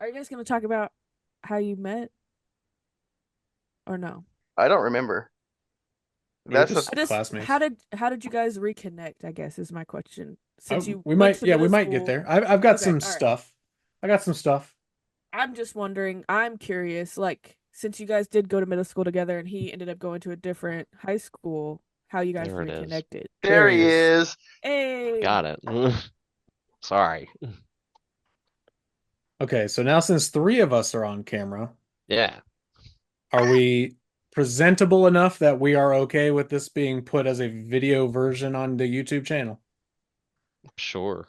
Are you guys going to talk about how you met or no? I don't remember. We were That's the I just just how classmates. did you guys reconnect, I guess is my question. Since you We went might, to yeah, we middle might get school. there. I've got Okay, some all right. stuff. I got some stuff. I'm just wondering, I'm curious, like since you guys did go to middle school together and he ended up going to a different high school, how you guys There it is. reconnected. There there he he is. is. Hey. Got it. Sorry. Okay, so now since three of us are on camera, Yeah, are we presentable enough that we are okay with this being put as a video version on the YouTube channel? sure.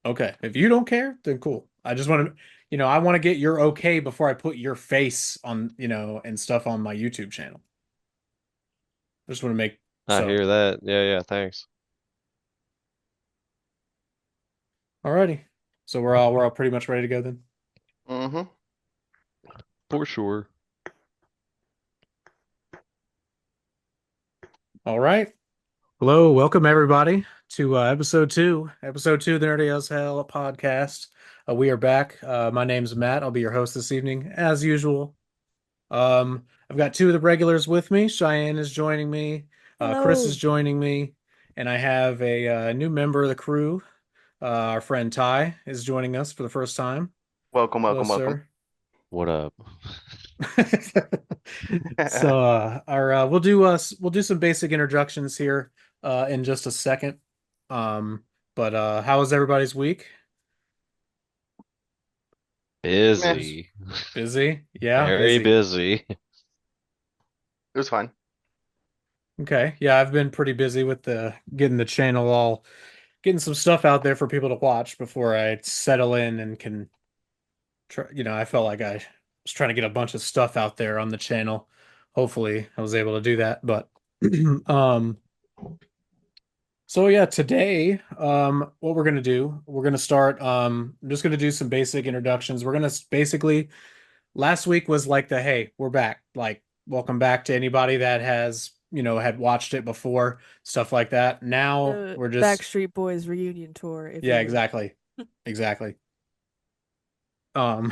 Okay, if you don't care, then cool. I just want to, I want to get your okay before I put your face on, and stuff on my YouTube channel. I just want to make I so. hear that. Yeah, yeah, thanks. Alrighty. So we're all pretty much ready to go then. Mm-hmm. For sure. All right. Hello, welcome everybody to episode two of the Nerdy as Hell podcast. We are back. My name's Matt. I'll be your host this evening, as usual. I've got two of the regulars with me. Cheyenne is joining me. Chris is Hello. joining me, and I have a new member of the crew. Our friend Ty is joining us for the first time. Welcome, Hello, welcome, welcome. sir. What up? So, our we'll do some basic introductions here in just a second. But how was everybody's week? Meh, Just Busy. busy? Yeah, Very busy. busy. it was fine. Okay. Yeah, I've been pretty busy with the getting the channel all getting some stuff out there for people to watch before I settle in and can try, I felt like I was trying to get a bunch of stuff out there on the channel. Hopefully, I was able to do that, but um so yeah, today, what we're gonna do, we're gonna start. I'm just gonna do some basic introductions. We're gonna basically. Last week was like the hey, we're back. Like, welcome back to anybody that has had watched it before, stuff like that. Now The we're just Backstreet Boys reunion tour, if yeah, you will. exactly, exactly. Um,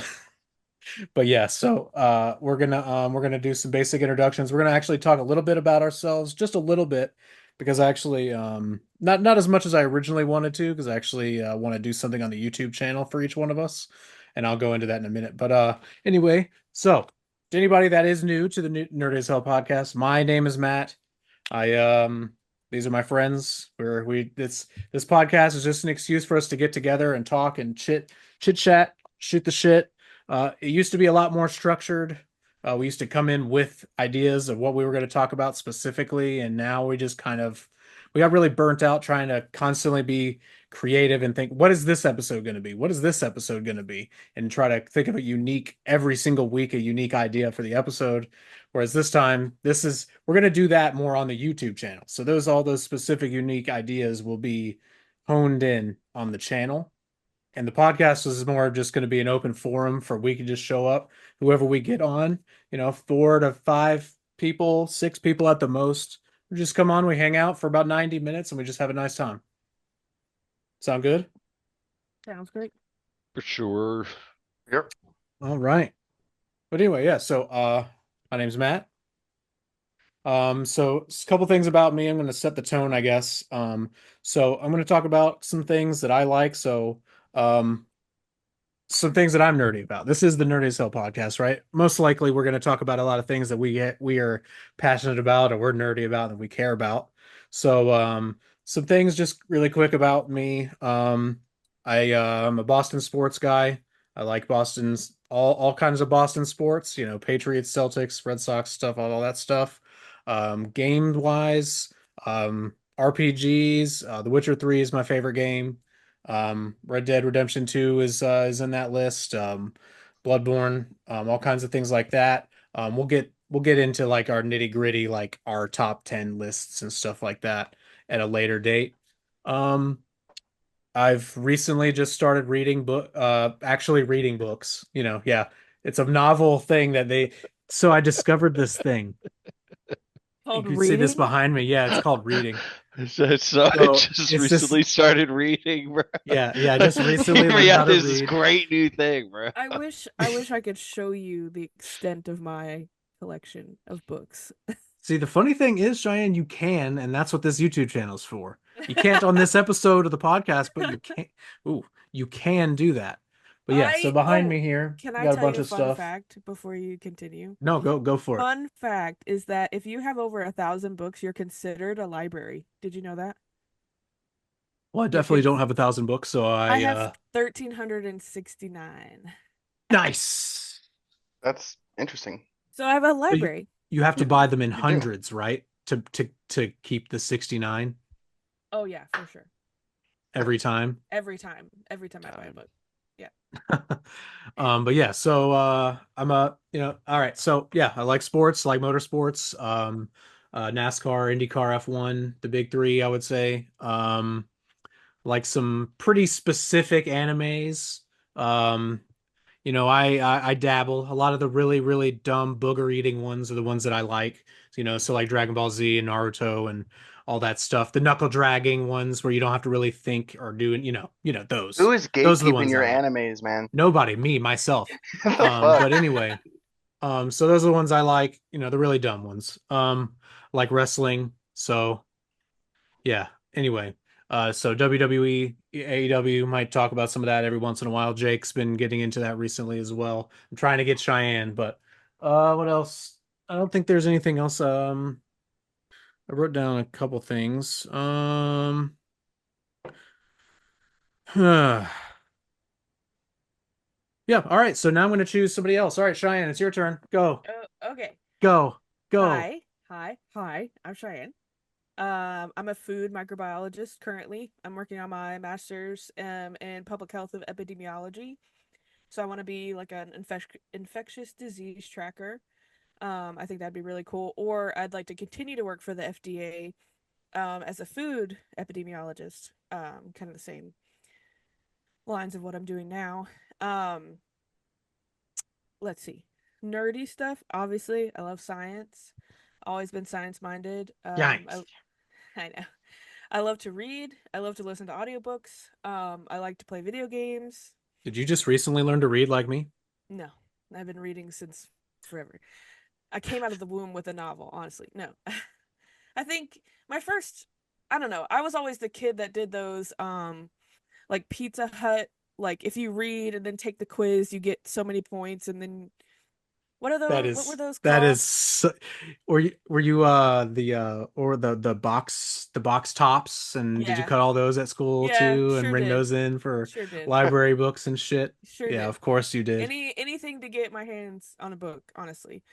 but yeah, so we're gonna do some basic introductions. We're gonna actually talk a little bit about ourselves, just a little bit, because I actually not as much as I originally wanted to, because I actually want to do something on the YouTube channel for each one of us, and I'll go into that in a minute. But anyway, so to anybody that is new to the Nerd as Hell podcast, my name is Matt. I these are my friends. This podcast is just an excuse for us to get together and talk and chit chat, shoot the shit. It used to be a lot more structured. We used to come in with ideas of what we were going to talk about specifically, and now we got really burnt out trying to constantly be creative and think, what is this episode going to be? What is this episode going to be? And try to think of a unique every single week, a unique idea for the episode. Whereas this time, we're going to do that more on the YouTube channel. So all those specific unique ideas will be honed in on the channel. And the podcast is more just going to be an open forum for we can just show up, whoever we get on, 4 to 5 people, 6 people at the most. We just come on, we hang out for about 90 minutes and we just have a nice time. Sound good? Sounds great. For sure. Yep. All right. But anyway, yeah, so my name's Matt. So a couple things about me. I'm going to set the tone, I guess. So I'm going to talk about some things that I like. So, some things that I'm nerdy about. This is the Nerdy as Hell podcast, right? Most likely, we're going to talk about a lot of things that we are passionate about, or we're nerdy about, and we care about. So, some things just really quick about me. I'm a Boston sports guy. I like Boston's all kinds of Boston sports. Patriots, Celtics, Red Sox stuff, all that stuff. Game wise, RPGs. The Witcher 3 is my favorite game. Red Dead Redemption 2 is in that list. Bloodborne, all kinds of things like that. We'll get into like our nitty gritty, like our top 10 lists and stuff like that at a later date. Um, I've recently just started actually reading books. Yeah, it's a novel thing that they. So I discovered this thing. You Called can see this reading? behind me. Yeah, it's called reading. So I So just it's this. recently started reading, bro. Yeah. Just recently Figuring learned how out to this read. great new thing, bro. I wish I could show you the extent of my collection of books. See, the funny thing is, Cheyenne, you can, and that's what this YouTube channel is for. You can't on this episode of the podcast, but you can. Ooh, you can do that. But yeah, so behind me here, Can we I got a tell bunch you a of fun stuff. fact before you continue? No, go for it. Fun fact is that if you have over 1,000 books, you're considered a library. Did you know that? Well, I You're definitely don't cons have 1,000 books, so I I have 1,369. nice. That's interesting. So I have a But you, library. you have to buy them in You do. hundreds, right? To keep the 69 Oh yeah, for sure. every time. Every time I buy a God. book. Yeah. But yeah, so I'm a, all right. So yeah, I like sports, like motorsports, NASCAR, IndyCar, F1, the big three, I would say. Like some pretty specific animes. Um, I dabble. A lot of the really, really dumb booger eating ones are the ones that I like. So like Dragon Ball Z and Naruto and all that stuff. The knuckle dragging ones where you don't have to really think or do, those. Who is Those are the gatekeeping ones I your like. animes, man? Nobody, me, myself. What the fuck? But anyway, so those are the ones I like, the really dumb ones. Like wrestling. So yeah. Anyway, so WWE, AEW might talk about some of that every once in a while. Jake's been getting into that recently as well. I'm trying to get Cheyenne, but what else? I don't think there's anything else. I wrote down a couple things. Yeah, all right. So now I'm gonna choose somebody else. All right, Cheyenne, it's your turn. Go. Okay. Go. Go. Hi. I'm Cheyenne. I'm a food microbiologist currently. I'm working on my master's in public health of epidemiology. So I want to be like an infectious disease tracker. I think that'd be really cool. Or I'd like to continue to work for the FDA as a food epidemiologist. Kind of the same lines of what I'm doing now. Um, let's see. Nerdy stuff, obviously. I love science. Always been science minded. Yikes. I know. I love to read. I love to listen to audiobooks. I like to play video games. Did you just recently learn to read like me? No, I've been reading since forever. I came out of the womb with a novel, honestly. No. I think my first, I don't know. I was always the kid that did those like Pizza Hut, like if you read and then take the quiz, you get so many points and then what were those That called? is so, were you the box tops, and did you Yeah. cut all those at school Yeah, too and sure bring did. those in for Sure did. library books and shit? Sure Yeah, did. of course you did. Anything to get my hands on a book, honestly.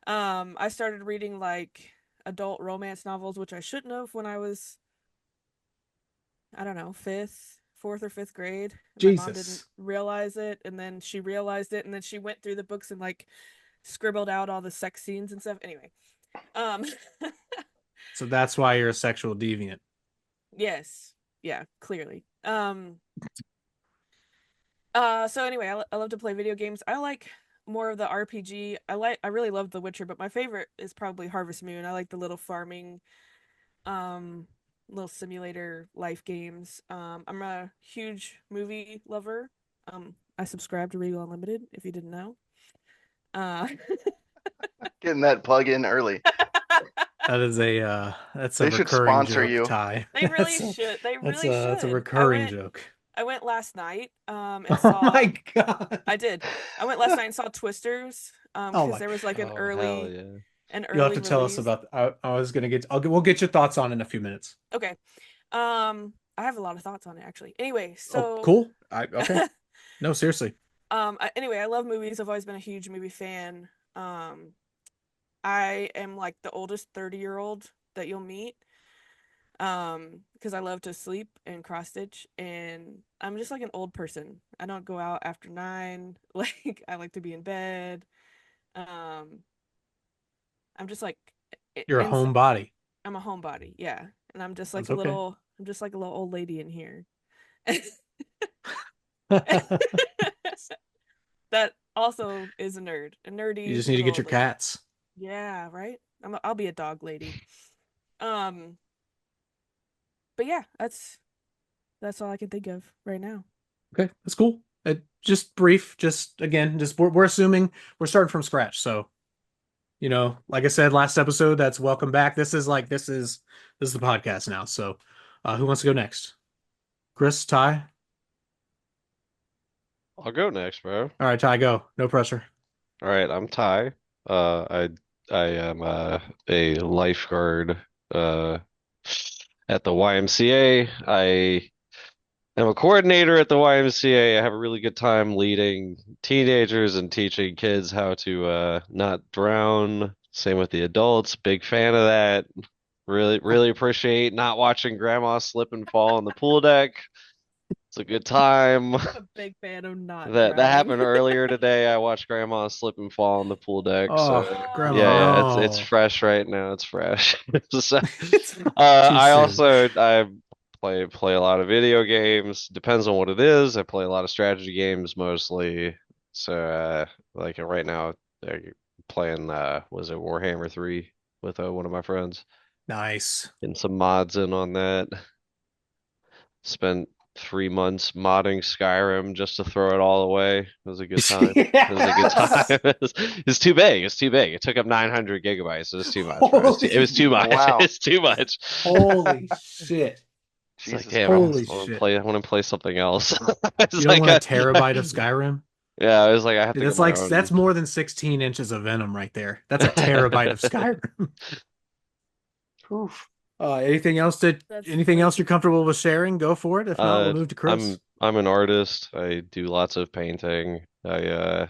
I started reading like adult romance novels, which I shouldn't have when I was, I don't know, fourth or fifth grade. And my mom didn't Jesus. realize it, and then she realized it, and then she went through the books and like scribbled out all the sex scenes and stuff. Anyway, um, So that's why you're a sexual deviant. yes, yeah, clearly. So anyway, I love to play video games. I like more of the RPG. I really love The Witcher, but my favorite is probably Harvest Moon. I like the little farming, um, little simulator life games. I'm a huge movie lover. I subscribe to Regal Unlimited, if you didn't know. Uh, Getting that plug in early. That's a They should recurring sponsor joke, you. Ty. they really should. They That's really a that's a should. recurring joke. I went last night, and Oh saw. my God. I did. I went last night and saw Twisters, Oh because my there was like Oh, hell yeah. an You'll have early to tell us release. about. I was gonna get. We'll get your thoughts on it in a few minutes. Okay. I have a lot of thoughts on it actually. Anyway, Oh, so cool. Okay. No, seriously. anyway, I love movies. I've always been a huge movie fan. I am like the oldest 30-year-old that you'll meet. Because I love to sleep and cross stitch, and I'm just like an old person. I don't go out after 9. Like I like to be in bed. Um, I'm just like You're a in, homebody. I'm a homebody, yeah. And That's okay. I'm just like a little old lady in here. That also is a nerd. A You nerdy just need to little get your old lady. cats. Yeah, right? I'll be a dog lady. Um, but yeah, that's all I can think of right now. Okay, that's cool. Just brief, just again, just we're assuming we're starting from scratch. So, like I said last episode, that's welcome back. This is the podcast now. So, who wants to go next? Chris, Ty? I'll go next, bro. All right, Ty, go. No pressure. All right, I'm Ty. I am a lifeguard uh at the YMCA. I am a coordinator at the YMCA. I have a really good time leading teenagers and teaching kids how to not drown. Same with the adults. Big fan of that. Really appreciate not watching grandma slip and fall on the pool deck. It's a good time. A big fan of not That drowning. happened earlier today. I watched grandma slip and fall on the pool deck. Oh, So grandma, yeah, no. it's fresh right now. It's fresh. So, It's too I soon. also I play a lot of video games. Depends on what it is. I play a lot of strategy games mostly. So like right now, playing was it Warhammer 3 with one of my friends. Nice. Getting some mods in on that. Spent 3 months modding Skyrim just to throw it all away. It was a good time. It was a good Yes. time. It's too big. It's too big. It took up 900 gigabytes. It was too much, bro. It was too much. Wow. It's too much. Holy shit. It's like, Jesus damn, Holy I want to shit. play. I want to play something else. It's You don't like want a terabyte of Skyrim? yeah, I was like, I have Dude, to that's get my like own. that's more than 16 inches of Venom right there. That's a terabyte of Skyrim. Oof. Anything else That's anything else crazy. you're comfortable with sharing? Go for it. If not, we'll move to Chris. I'm an artist. I do lots of painting. I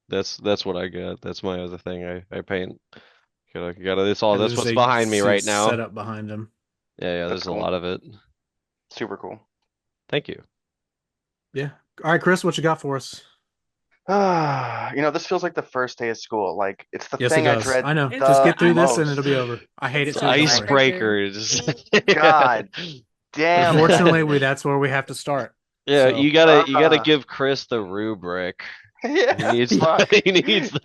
that's what I got. That's my other thing. I paint. Gotta it's all And that's there's what's a behind me right set now. up behind him. Yeah, That's there's a cool. lot of it. Super cool. Thank you. Yeah. All right, Chris, what you got for us? This feels like the first day of school. Like it's the Yes, it thing I does. dread I know. It's Just the get through this and most. it'll be over. I hate It's it It's the too. Don't worry. icebreaker. icebreaker. God damn it. Unfortunately, that's where we have to start. Yeah, So you gotta Ah. give Chris the rubric. He Yeah, needs fuck. he needs the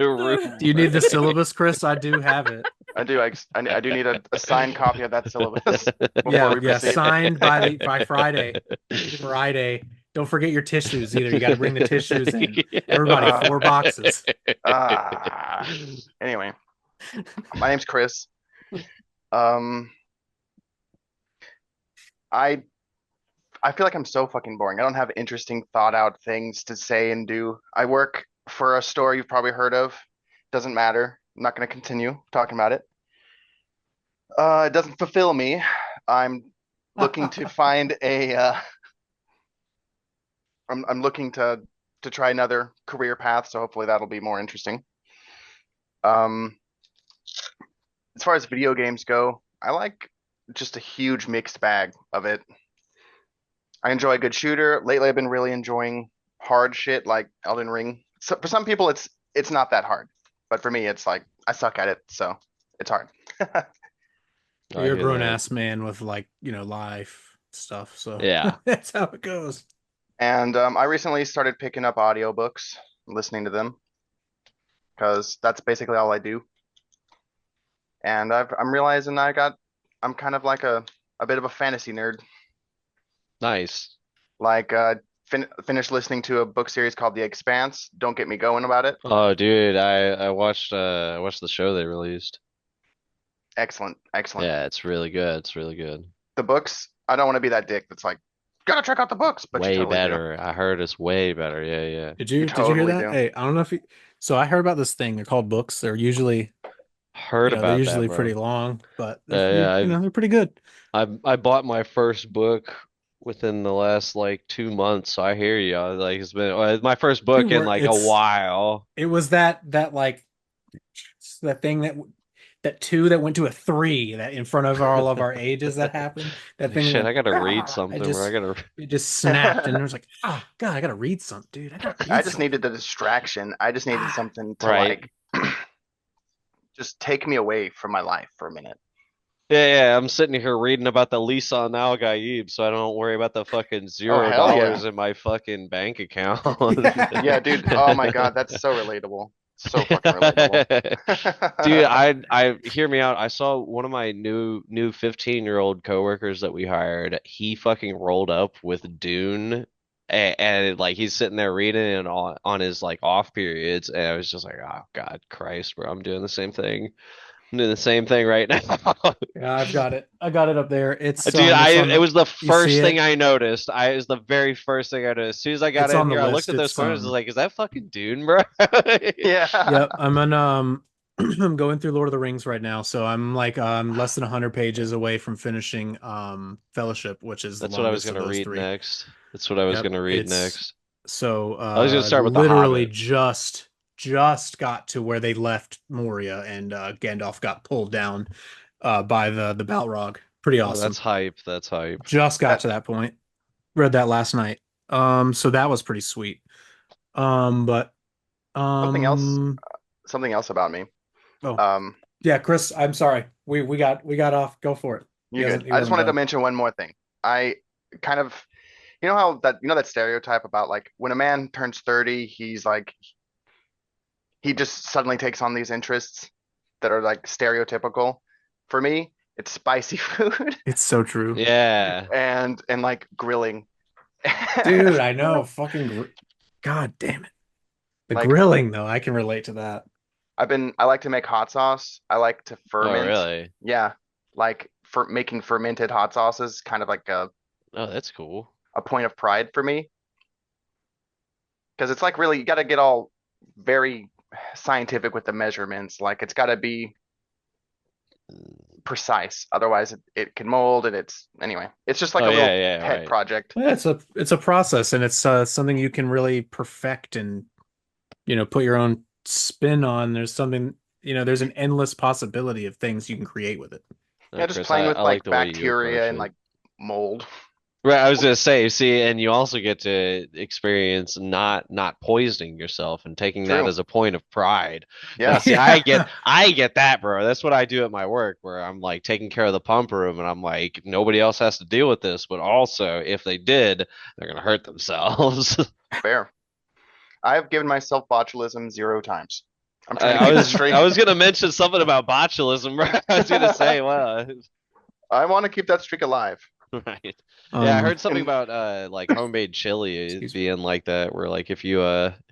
do you need the rubric. syllabus, Chris? I do have it. I do. I do need a signed copy of that syllabus before Yeah, we yeah. proceed. Signed by Friday. Friday. Don't forget your tissues either. You got to bring the tissues in. Everybody, 4 boxes. Ah. Anyway, my name's Chris. Um, I I feel like I'm so fucking boring. I don't have interesting, thought out things to say and do. I work for a store you've probably heard of. Doesn't matter. I'm not going to continue talking about it. It doesn't fulfill me. I'm looking to find a. I'm looking to try another career path, so hopefully that'll be more interesting. Um, as far as video games go, I like just a huge mixed bag of it. I enjoy a good shooter. Lately, I've been really enjoying hard shit like Elden Ring. So for some people, it's not that hard, but for me, it's like I suck at it, so it's hard. I You're a hear grown that. ass man with life stuff. So Yeah. that's how it goes. And I recently started picking up audiobooks, listening to them, because that's basically all I do. And I'm realizing I'm kind of like a bit of a fantasy nerd. Nice. Like finished listening to a book series called The Expanse. Don't get me going about it. Oh, dude, I watched the show they released. Excellent, excellent. Yeah, it's really good. It's really good. The books, I don't want to be that dick that's like, gotta check out the books, but you Way totally do. better. I heard it's way better. Yeah, yeah. Did You you hear totally that? do. Hey, I don't know if you, so I heard about this thing. They're called books. They're usually, Heard they're about that, usually pretty bro. long, but Yeah, they're pretty good. I bought my first book within the last like 2 months. So I hear you. Like it's been my first book Dude, in like a while. it was that like that thing that 2 that went to a 3 that in front of all of our ages that happened. That Like thing shit, went, I gotta read "Ah," something, bro. I gotta. it just snapped, and it was like, oh God, I gotta read something, dude. I gotta I read just something. needed the distraction. I just needed Ah, something to Right. like just take me away from my life for a minute. Yeah, I'm sitting here reading about the Lisa on Al Gaib, so I don't worry about the fucking Oh zero hell yeah. dollars in my fucking bank account. Yeah, dude. Oh my God, that's so relatable. So fucking relatable. Dude, I hear me out. I saw one of my new 15-year-old coworkers that we hired. He fucking rolled up with Dune, and like he's sitting there reading it on his like off periods, and I was just like, oh God, Christ, bro, I'm doing the same thing. I'm doing the same thing right now. Yeah, I've got it. I got it up there. Dude, It's on it the. was the You see first thing it? I noticed. It was the very first thing I noticed. As soon as I got It's in on the here, I looked list. at those It's corners. I was like, is that fucking Dune, bro? Yeah. Yep. I'm on I'm going through Lord of the Rings right now, so I'm like less than 100 pages away from finishing Fellowship, which is the That's what I was longest of gonna those read three. next. That's what I was Yep. gonna read It's next. so I was gonna start with The literally Hobbit. just got to where they left Moria and Gandalf got pulled down by the Balrog. Pretty Oh, that's awesome. hype. That's hype. Just got That to that point. Read that last night. So that was pretty sweet. But something else um something else about me. oh Um, yeah, Chris, I'm sorry. We got off. Go for it. you're good. He I just wasn't wanted to done. mention one more thing. I kind of you know how that you know that stereotype about like when a man turns 30, he's like he just suddenly takes on these interests that are like stereotypical. For me, it's spicy food It's so true. Yeah. and like grilling. Dude, I know. God damn it. The Like grilling though, I can relate to that. I like to make hot sauce. I like to Oh, ferment. really? Yeah, like for making fermented hot sauces, kind of like Oh, that's cool. a point of pride for me because it's like really you got to get all very scientific with the measurements. Like it's got to be precise, otherwise it can mold and it's anyway. It's just like Oh, a yeah, little yeah, pet right. project. Yeah, it's a process and it's something you can really perfect and put your own spin on. There's something, there's an endless possibility of things you can create with it. Yeah, No, just Chris, playing I with like like the way you bacteria approach and it. like mold. Right, I was gonna say, see, and you also get to experience not poisoning yourself and taking that True. as a point of pride. Now, Yeah. see, Yeah. I get that, bro. That's what I do at my work, where I'm like taking care of the pump room, and I'm like, nobody else has to deal with this, but also, if they did, they're gonna hurt themselves. Fair. I have given myself botulism 0 times. I'm I, trying to I keep that was straight. I was gonna mention something about botulism, bro. I was gonna say, wow. I want to keep that streak alive. Right. Yeah, I Um, heard something And about like homemade chili excuse me. being like that, where like if you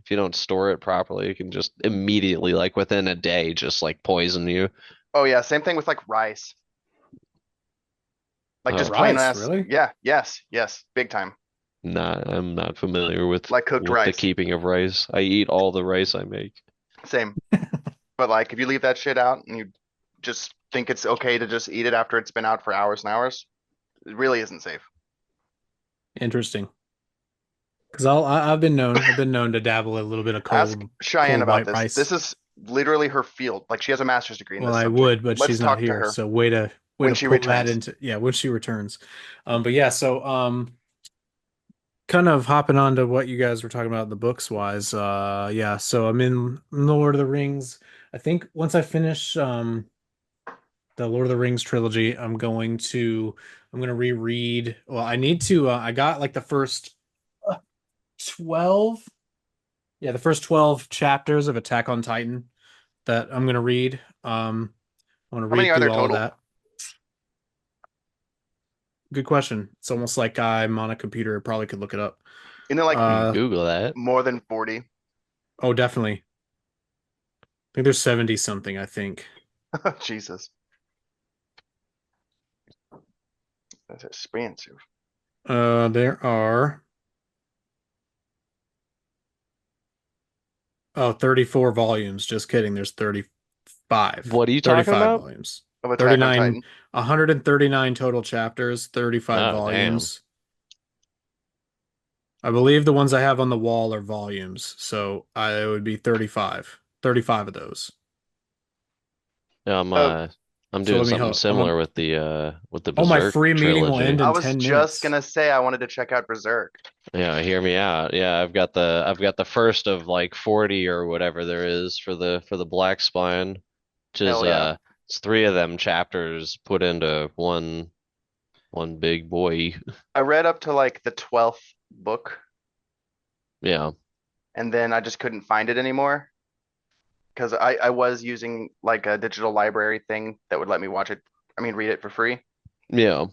don't store it properly, it can just immediately, like within a day, just like poison you. oh yeah, same thing with like rice. Like just Oh, plain Rice, ass. really? Yeah, yes, big time. I'm not familiar Like cooked with the rice. keeping of rice. I eat all the rice I make. Same. But like if you leave that shit out and you just think it's okay to just eat it after it's been out for hours and hours, it really isn't safe. Interesting. Because I've been known to dabble a little bit of Ask Cheyenne cold about white this. rice. This is literally her field. Like she has a master's degree in Well, this I subject. would, but Let's she's not talk to here. her So way when to she pull that returns. into, yeah, when she returns. But yeah, so kind of hopping on to what you guys were talking about the books wise. Yeah, so I'm in Lord of the Rings. I think once I finish the Lord of the Rings trilogy, I'm going to reread. Well, I need to I got like the first 12, yeah, the first 12 chapters of Attack on Titan that I'm going to read. I want to How many read are through there all of total? that. Good question. It's almost like I'm on a computer. Probably could look it up. Isn't there like You can Uh, Google that. more than 40? oh, definitely. I think there's 70 something, I think. Jesus, that's expensive. There are 34 volumes. Just kidding. There's What are you talking 35 about? volumes. Of Attack on 39 Titan. 139 total chapters, 35 Oh, damn. volumes. I believe the ones I have on the wall are volumes, so it would be 35. 35 of those. Yeah, Uh, I'm So doing let me something help. similar with the Oh, my Berserk free meeting will end trilogy. I in was 10 just minutes. gonna say I wanted to check out Berserk. Yeah, hear me out. Yeah, I've got the first of like 40 or whatever there is for the Black Spine, which is Hell yeah. it's three of them chapters put into one big boy. I read up to like the 12th book Yeah. and then I just couldn't find it anymore. because I was using like a digital library thing that would let me watch it. I mean, read it for free. Yeah.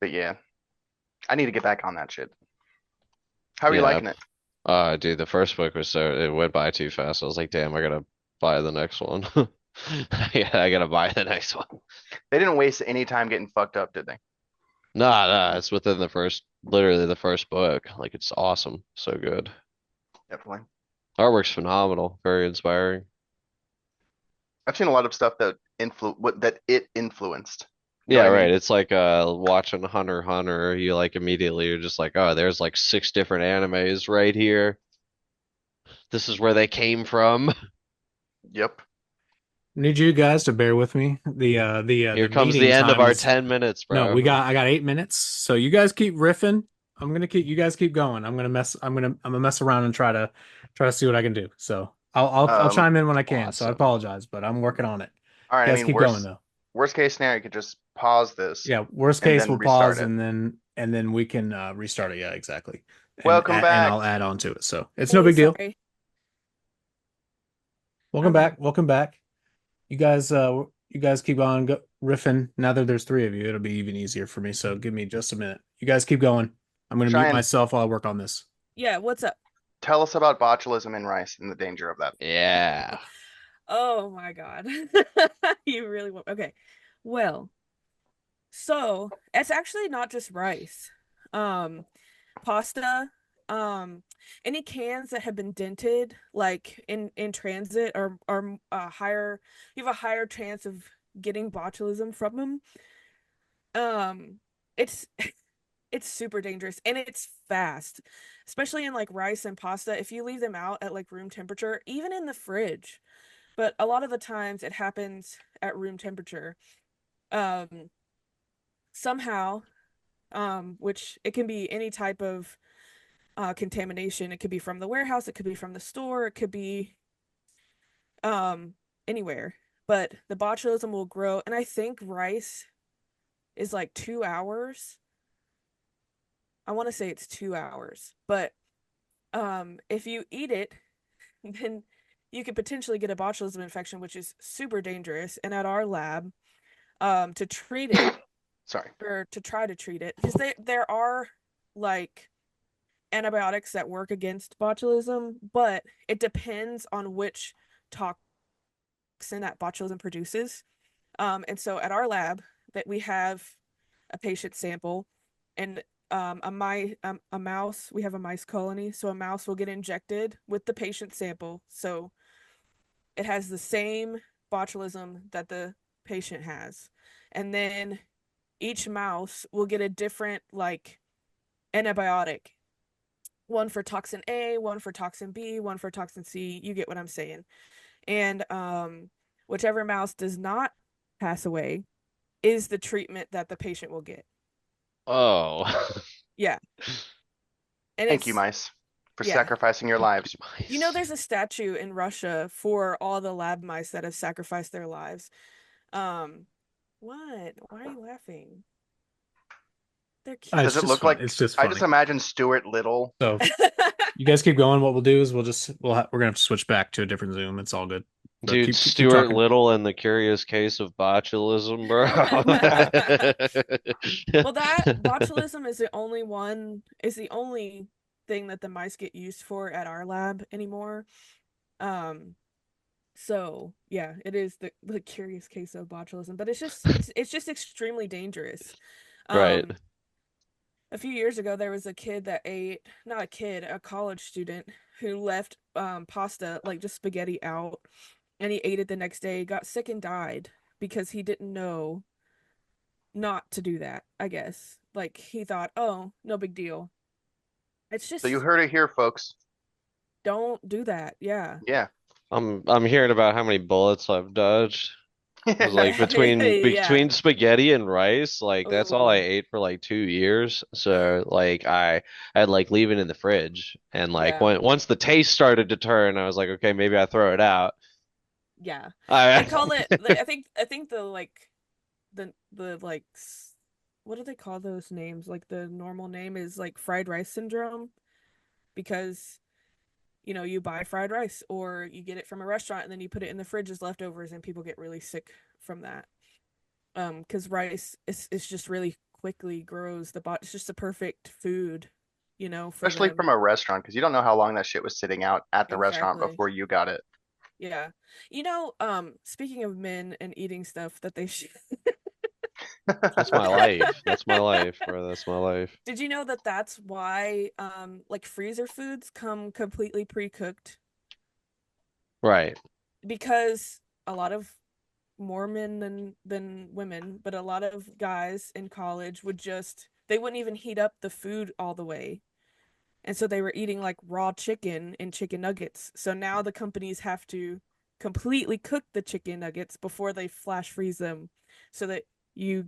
But yeah, I need to get back on that shit. How are you Yeah. liking it? Dude, the first book was so it went by too fast. I was like, damn, I gotta buy the next one. Yeah, I gotta buy the next one. They didn't waste any time getting fucked up, did they? Nah, it's within literally the first book. Like it's awesome. So good. Definitely. Artwork's phenomenal. Very inspiring. I've seen a lot of stuff that it influenced. You know Yeah, what I right. mean? It's like watching Hunter x Hunter. You like immediately you're just like, oh, there's like six different animes right here. This is where they came from. Yep. Need you guys to bear with me. Here The comes the meeting end of time our is 10 minutes, no. bro. I got 8 minutes. So you guys keep riffing. You guys keep going. I'm gonna mess around and try to see what I can do. So I'll Um, chime in when I can. So I Awesome. apologize, but I'm working on it. all right. You I guys mean, keep going though. worst case scenario, you could just pause this Yeah, worst and case then we'll restart pause it. and then we can restart it. Yeah, exactly. Welcome And back. I'll add on to it. So it's no Hey, big deal. sorry. Welcome Okay. back. Welcome back. You guys keep on riffing. Now that there's three of you, it'll be even easier for me. So give me just a minute. You guys keep going. I'm gonna mute Cheyenne, myself while I work on this. Yeah, what's up? tell us about botulism in rice and the danger of that. Yeah. Oh my God. You really want. Okay. Well, so it's actually not just rice. Um, Pasta, um, any cans that have been dented, like in transit, are higher. You have a higher chance of getting botulism from them. It's it's super dangerous and it's fast, especially in like rice and pasta. If you leave them out at like room temperature, even in the fridge, but a lot of the times it happens at room temperature. Um, Somehow, which it can be any type of contamination. It could be from the warehouse, it could be from the store, it could be um anywhere. But the botulism will grow, and I think rice is like 2 hours. I want to say it's 2 hours, but if you eat it, then you could potentially get a botulism infection, which is super dangerous. And at our lab, to treat it Sorry. or to try to treat it, because there are like antibiotics that work against botulism, but it depends on which toxin that botulism produces. And so at our lab, that we have a patient sample and a mouse. We have a mice colony, so a mouse will get injected with the patient sample. So it has the same botulism that the patient has, and then each mouse will get a different like antibiotic, one for toxin A, one for toxin B, one for toxin C. You get what I'm saying. And whichever mouse does not pass away is the treatment that the patient will get. Oh. Yeah. And Thank you, it's mice, for yeah. sacrificing your lives. You know, there's a statue in Russia for all the lab mice that have sacrificed their lives. Um, what? Why are you laughing? They're Does It's cute. it just look fun. like It's just I just funny. imagine Stuart Little? So you guys keep going. What we'll do is we're gonna have to switch back to a different Zoom. It's all good. But Dude, keep Stuart talking. Little and the Curious Case of Botulism, bro. Well, that botulism is the only thing that the mice get used for at our lab anymore. Um, so yeah, it is the curious case of botulism, but it's just extremely dangerous. Right. Um, a few years ago there was a kid that ate, not a kid, a college student who left pasta, like just spaghetti out, and he ate it the next day, got sick and died because he didn't know not to do that, I guess. Like he thought, "Oh, no big deal." It's So you just heard it here, folks. don't do that. Yeah. Yeah. I'm hearing about how many bullets I've dodged. 'Cause, like Yeah. Yeah. between spaghetti and rice, like that's all I Oh, ate for like 2 years. So like I'd like leave it in the fridge, and like yeah. once the taste started to turn, I was like, okay, maybe I throw it out. Yeah. They I call it I think the like the like what do they call those names? Like the normal name is like fried rice syndrome because you buy fried rice or you get it from a restaurant and then you put it in the fridge as leftovers and people get really sick from that. Because rice is just really quickly grows the body. It's just the perfect food, for Especially them. from a restaurant, because you don't know how long that shit was sitting out at the restaurant Exactly. before you got it. Yeah. Speaking of men and eating stuff that they should. That's my life. That's my life, bro. That's my life. Did you know that that's why like freezer foods come completely pre-cooked? Right. Because a lot of more men than women, but a lot of guys in college they wouldn't even heat up the food all the way. And so they were eating like raw chicken and chicken nuggets. So now the companies have to completely cook the chicken nuggets before they flash freeze them so that you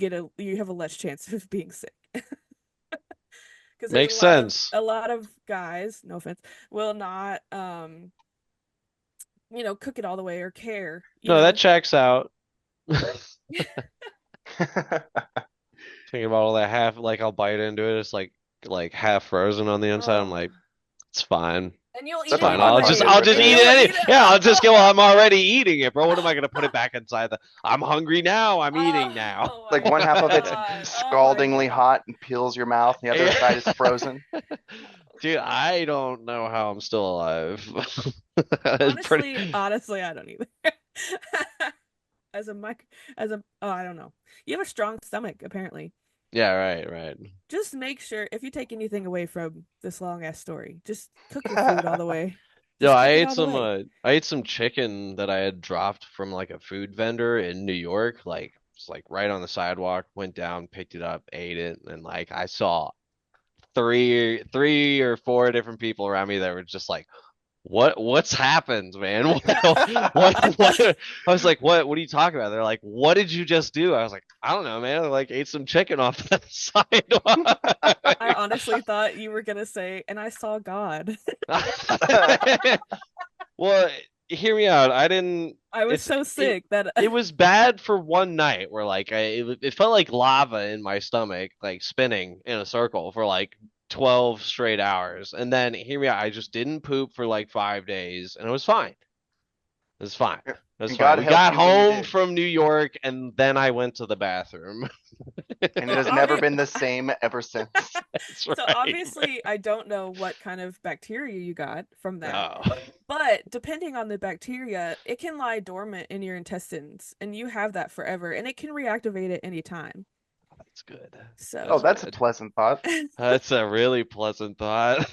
have a less chance of being sick. Because there's Makes sense. a lot of guys, no offense, will not cook it all the way or care, No, that checks out. Thinking about all that half, like I'll bite into it. It's like half frozen on the inside. I'm Oh. like, it's fine. And you'll It's eat That's it a fine. fun way to anyway. I'll rip just it And eat in. you'll it. eat it. Yeah, I'll just go. I'm already eating it, bro. What am I gonna put it back inside the? I'm hungry now. I'm eating now. Oh Like my one half of it's God. Oh my scaldingly God. hot and peels your mouth, and the other side is frozen. Dude, I don't know how I'm still alive. It's pretty. Honestly, I don't either. As a mic, I don't know. You have a strong stomach, apparently. Yeah, right, right. Just make sure if you take anything away from this long ass story, just cook your food all the way. Yo, Just cook it all the way. I ate some chicken that I had dropped from like a food vendor in New York, like it's like right on the sidewalk, went down, picked it up, ate it, and like I saw three or four different people around me that were just like, what's happened, man? What I was like, what are you talking about? They're like, what did you just do? I was like, I don't know, man. I like ate some chicken off the sidewalk. I honestly thought you were gonna say, and I saw God. Well, hear me out. I didn't. I was It's so sick that it was bad for one night where like it felt like lava in my stomach, like spinning in a circle for like 12 straight hours. And then hear me out. I just didn't poop for like 5 days, and it was fine. It was fine. It was And fine. God We helped got you when you home did. from New York, and then I went to the bathroom. And it so has never been the same ever since. That's so right. obviously I don't know what kind of bacteria you got from that. No, But depending on the bacteria, it can lie dormant in your intestines and you have that forever and it can reactivate at any time. that's good. Oh, That's So that's a good. pleasant thought. That's a really pleasant thought.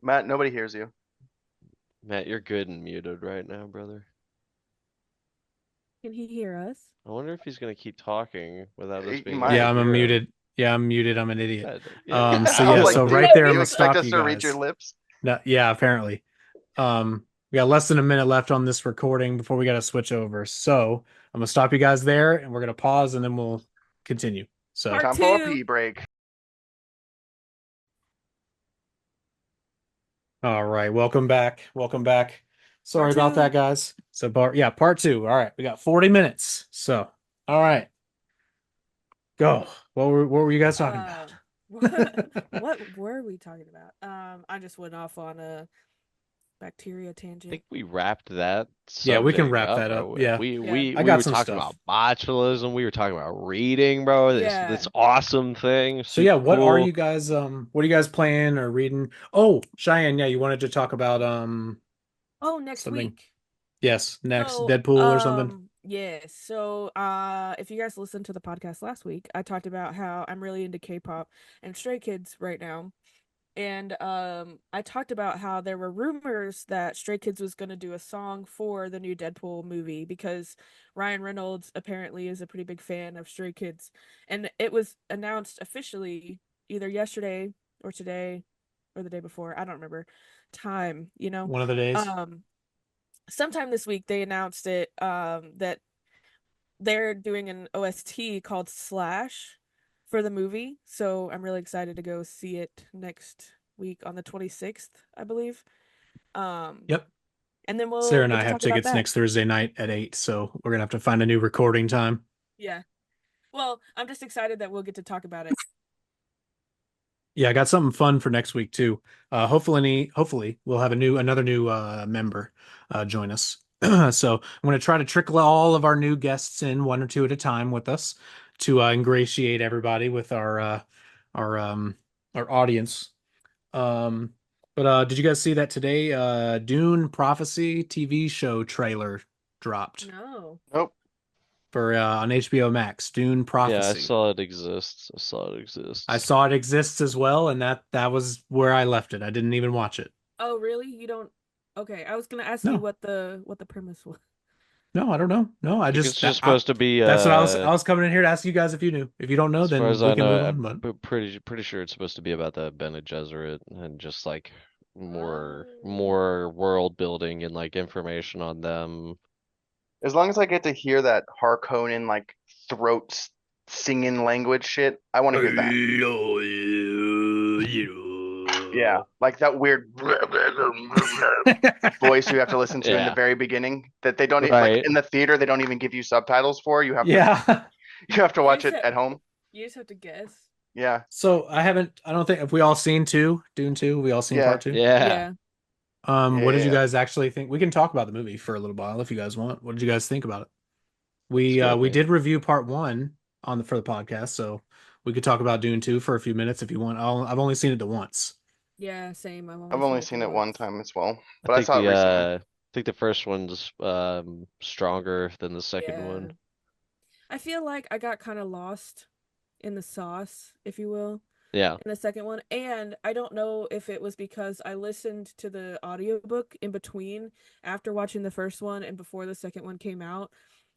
Matt, nobody hears you. Matt, you're good and muted right now, brother. can he hear us? I wonder if he's gonna keep talking without us He being able might. Yeah, to I'm hear him. unmuted. Yeah, I'm muted. I'm an idiot. Yeah. So I was yeah, like, so do right you, there, do I'm you gonna expect stop us you to read your guys. lips? No, yeah, apparently. We got less than a minute left on this recording before we got to switch over. So I'm gonna stop you guys there, and we're gonna pause, and then we'll continue. So, Part Time for a two. pee break. all right, welcome back. Welcome back. Sorry Part about that, two. guys. So, part two. All right, we got 40 minutes. So, all right, go. What were you guys talking Uh about? what were we talking about? I just went off on a bacteria I tangent. think we wrapped that Yeah, we can subject wrap up, that up. bro. Yeah, We Yeah. we I we got were some talking stuff. about botulism. We were talking about reading, bro. This Yeah. awesome thing, So yeah, super cool. what are you guys playing or reading? Oh, Cheyenne, yeah, you wanted to talk about Oh, next something. week. Yes, next So, Deadpool or something. yeah. So, if you guys listened to the podcast last week, I talked about how I'm really into K-pop and Stray Kids right now. And I talked about how there were rumors that Stray Kids was going to do a song for the new Deadpool movie because Ryan Reynolds apparently is a pretty big fan of Stray Kids. And it was announced officially either yesterday or today or the day before. I don't remember time, One of the days. Um sometime this week they announced it that they're doing an OST called Slash for the movie. So I'm really excited to go see it next week on the 26th, I believe. Um Yep. and then Sarah we'll and get I to have talk about tickets that. next Thursday night at 8, so we're gonna have to find a new recording time. Yeah. Well, I'm just excited that we'll get to talk about it. Yeah, I got something fun for next week too. Hopefully we'll have another new member join us. So I'm going to try to trickle all of our new guests in one or two at a time with us to ingratiate everybody with our our audience. Um, but did you guys see that today? Dune Prophecy TV show trailer dropped No. Nope. for on HBO Max. Dune Yeah, I Prophecy. saw it exists. I saw it I exists. saw it exists as well, and that was where I left it. I didn't even watch it. Oh, really? You don't? Okay, I was gonna ask you No, what the premise was. no, I don't know. No, I I think it's just just that I, supposed to be that's what I was coming in here to ask you guys if you knew. If you don't know, as far then as we I can know, move on. But pretty sure it's supposed to be about the Bene Gesserit and just like Oh. more world building and like information on them. As long as I get to hear that Harkonnen like throat singing language shit, I want to hear that. Yeah, like that weird voice you have to listen to in the Yeah, very beginning that they don't like right. in the theater they don't even give you subtitles for. yeah. You have to You watch just it have, at home. you just have to guess. Yeah. So I don't think, have we all seen Dune 2? Have we all seen part Yeah. 2? Yeah. Yeah. What did you Yeah. guys actually think? We can talk about the movie for a little while if you guys want. What did you guys think about it? It's good, We man. did review part 1 for the podcast, so we could talk about Dune 2 for a few minutes if you want. I've only seen it the once. Yeah, same. I've I've only seen only it the seen it one once. time as well, I but I think saw it recently. the first one's stronger than the second one. Yeah. I feel like I got kind of lost in the sauce, if you will, Yeah. in the second one. And I don't know if it was because I listened to the audiobook in between after watching the first one and before the second one came out.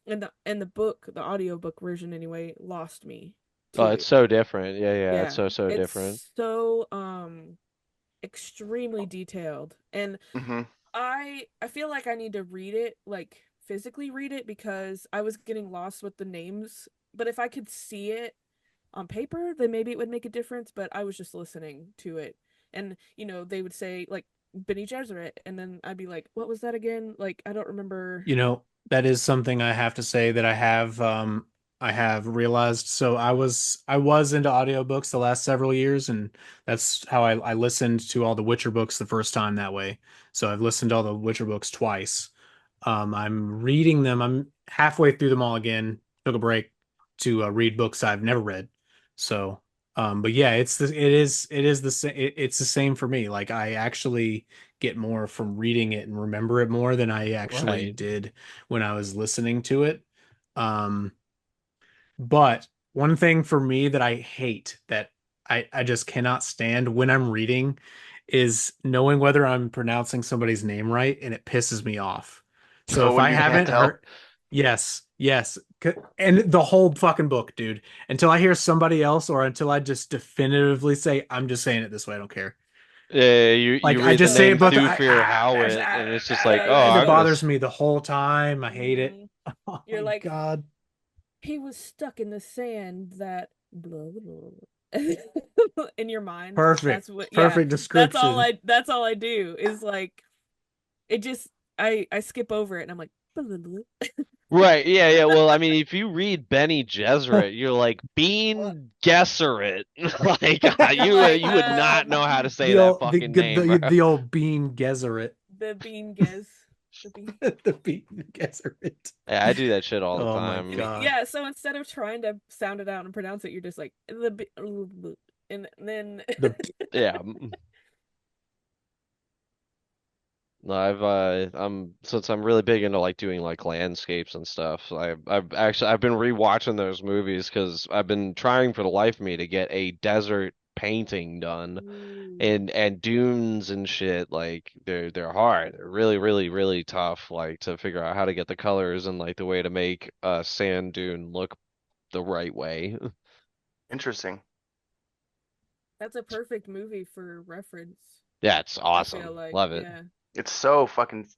And the book, the audiobook version anyway, lost me Oh, it's too. so different. Yeah, yeah, it's Yeah. so different. It's so extremely detailed. And Hmm. I feel like I need to read it, like physically read it, because I was getting lost with the names. But if I could see it on paper, then maybe it would make a difference. But I was just listening to it, and they would say like Benny Gesserit, and then I'd be like, "What was that again?" Like I don't remember. You know, that is something I have to say that I have realized. So I was into audiobooks the last several years, and that's how I listened to all the Witcher books the first time that way. So I've listened to all the Witcher books twice. I'm reading them. I'm halfway through them all again. Took a break to read books I've never read. So, but yeah, it is the same. It's the same for me. Like I actually get more from reading it and remember it more than I actually Right. did when I was listening to it. Um, but one thing for me that I hate that I just cannot stand when I'm reading is knowing whether I'm pronouncing somebody's name right, and it pisses me off. So Oh, if when I you can't haven't tell. heard, yes, yes, and the whole fucking book, dude, until I hear somebody else or until I just definitively say, I'm just saying it this way, I don't care. Yeah, Like you I read the just say name it, but Thufir Howit, and it's just like, Yeah, oh, you it I'm say bothers just me the whole time. I hate it. mhm. Oh You're my like God. he was stuck in the sand that blah, blah, blah. In your mind. Perfect. That's what. Yeah, Perfect description. That's all I do is like it just I skip over it and I'm like blah, blah, blah. right. Yeah, yeah. Well, I mean, if you read Benny Gesserit, you're like Bean Gesserit. Like You're like you would not know how to say The that old fucking name, bro. the old Bean Gesserit. the bean gez the bean. The Bean Gesserit. Yeah, I do that shit all the Oh my time. God. Yeah, so instead of trying to sound it out and pronounce it, you're just like and then The Yeah. No, I'm since I'm really big into like doing like landscapes and stuff. So I've been rewatching those movies because I've been trying for the life of me to get a desert painting done. Ooh, And dunes and shit, like they're hard. They're really tough, like to figure out how to get the colors and like the way to make a sand dune look the right way. Interesting. that's a perfect movie for reference. Yeah, it's I feel awesome. like, Love it. yeah. It's so fucking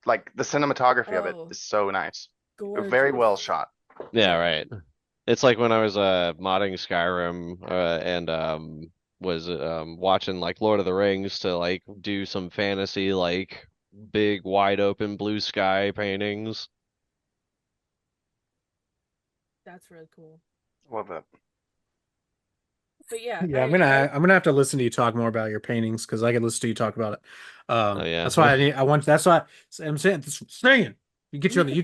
like the cinematography of it Oh, is so nice. Very well gorgeous. shot. Yeah, Yeah. right. It's like when I was modding Skyrim and was watching like Lord of the Rings to like do some fantasy like big wide open blue sky paintings. That's really cool. Love that. But yeah, Yeah, I'm gonna have to listen to you talk more about your paintings because I could listen to you talk about it. Oh yeah. That's why I want. That's why I'm saying you get you on the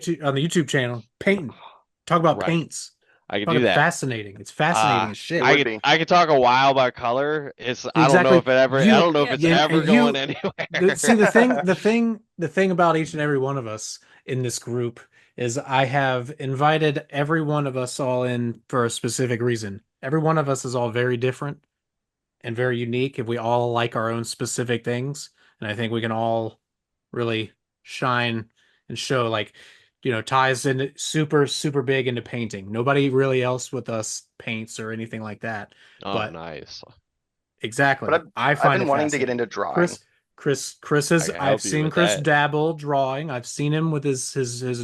YouTube channel painting. Talk about Right. paints. I could do Fucking that. fascinating. It's fascinating as It shit. would be. I could talk a while about color. It's I don't know Exactly. if it ever I You don't know if Yeah, it's same. ever and going you see anywhere. the thing about each and every one of us in this group is I have invited every one of us all in for a specific reason. Every one of us is all very different and very unique, and we all like our own specific things. And I think we can all really shine and show like, ties in super big into painting. Nobody really else with us paints or anything like that. Oh, But nice. But exactly. I I've find been it wanting to get fascinating. into drawing. Chris, Chris I is. can I've help you seen with Chris that. dabble drawing. I've seen him with his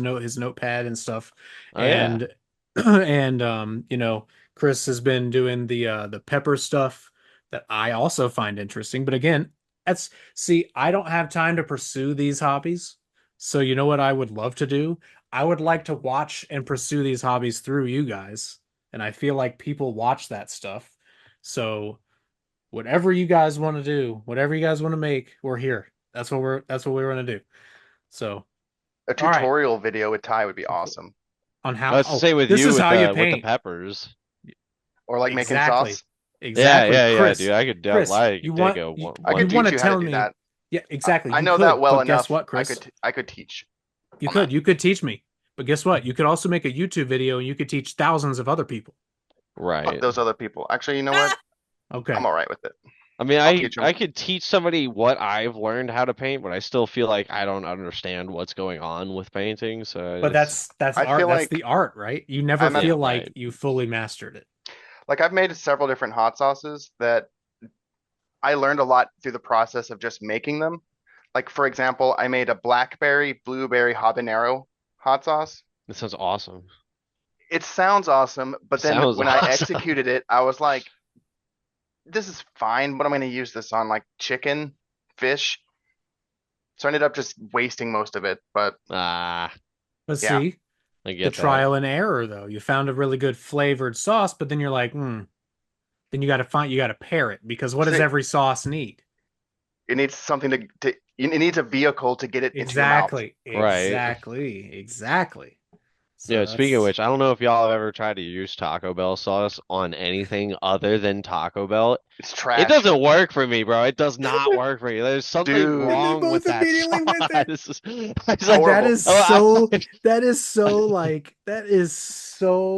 notepad and stuff, Oh yeah. and and Chris has been doing the pepper stuff that I also find interesting. But again, that's see, I don't have time to pursue these hobbies. So you know what I would love to do? I would like to watch and pursue these hobbies through you guys, and I feel like people watch that stuff. So whatever you guys want to do, whatever you guys want to make, we're here. That's what we're gonna do. So, A all right. tutorial video with Ty would be awesome. On Oh, how it's the same with this you is how you with the paint. peppers. Or like making Exactly. sauce. Yeah, Exactly. yeah, yeah, dude. I could Chris, like you take want a I you could want teach to you how to tell do me. that. Yeah, exactly. I You know that could, well but guess enough. what, Chris? I could teach You on that. could. You could teach me. But guess what? You could also make a YouTube video and you could teach thousands of other people. Fuck right. those other people. Actually, you know what? I'm Okay. all right with it. I mean, I'll teach them. I could teach somebody what I've learned how to paint, but I still feel like I don't understand what's going on with painting. So But it's that's I art. feel That's the like art, right? You never I'm a yeah, feel like right. you fully mastered it. like I've made several different hot sauces that I learned a lot through the process of just making them. Like for example, I made a blackberry blueberry habanero hot sauce. This sounds awesome. It sounds awesome, but then Sounds when I awesome. executed it, I was like, this is fine, but I'm going to use this on like chicken, fish. So I ended up just wasting most of it. But Ah, But yeah, see, I the get that. trial and error though. You found a really good flavored sauce, but then you're like, then you got to pair it because what does see, every sauce need? it needs something it needs a vehicle to get it into your mouth. Right. Exactly. Yeah, So speaking of that's which, I don't know if y'all have ever tried to use Taco Bell sauce on anything other than Taco Bell. It's It trash. doesn't work for me, bro. It does not work for me. There's something Dude, they wrong with both that immediately sauce. went there. It's like, horrible. oh,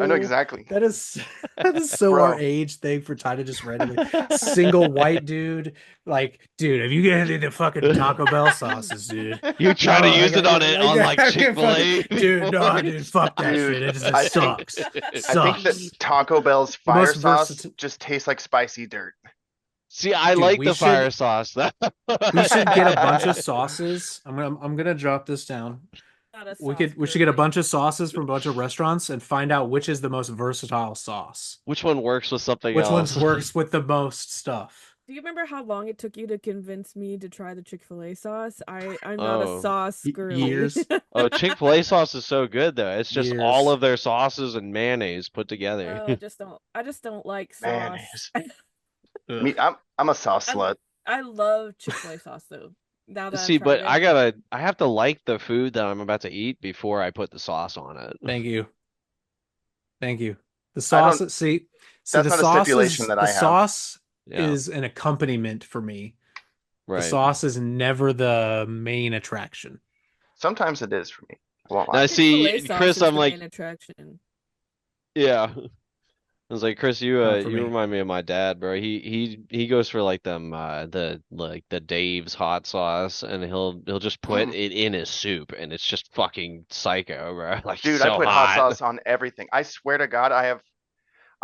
I know exactly. that is that is so our Bro, age thing for Ty to just randomly single white dude like dude have you got any of the fucking Taco Bell sauces dude you try to no use it on it on like I can't Chick-fil-A fucking dude before. no dude fuck that dude, shit it I think sucks I think that sucks Taco Bell's the fire most sauce versatile just tastes like spicy dirt. See, I dude like the fire sauce. we should get a bunch of sauces I'm gonna drop this down. Not a sauce We should get a guru. bunch of sauces from a bunch of restaurants and find out which is the most versatile sauce. Which one works with something Which ones else? works with the most stuff. Do you remember how long it took you to convince me to try the Chick-fil-A sauce? I'm not a Oh. sauce girly. Years, Oh, Chick-fil-A sauce is so good though. It's just all years. of their sauces and mayonnaise put together. Oh, I just don't like sauce. Mayonnaise. Ugh. Me, I'm a sauce I slut. I love Chick-fil-A sauce though. Now that I've See, tried but it. I have to like the food that I'm about to eat before I put the sauce on it. Thank you. Thank you. The I don't. sauce, see That's not a stipulation that the I have. sauce Yeah, is an accompaniment for me. The right. sauce is never the main attraction. Sometimes it is for me. I won't Now lie. Chick-fil-A see, sauce Chris, is I'm the like, main attraction. yeah. I was like, Chris, Not for you me. remind me of my dad, bro. He goes for like them the Dave's hot sauce, and he'll just put it in his soup, and it's just fucking psycho, bro. Like Dude, I so put hot hot. sauce on everything. I swear to God, I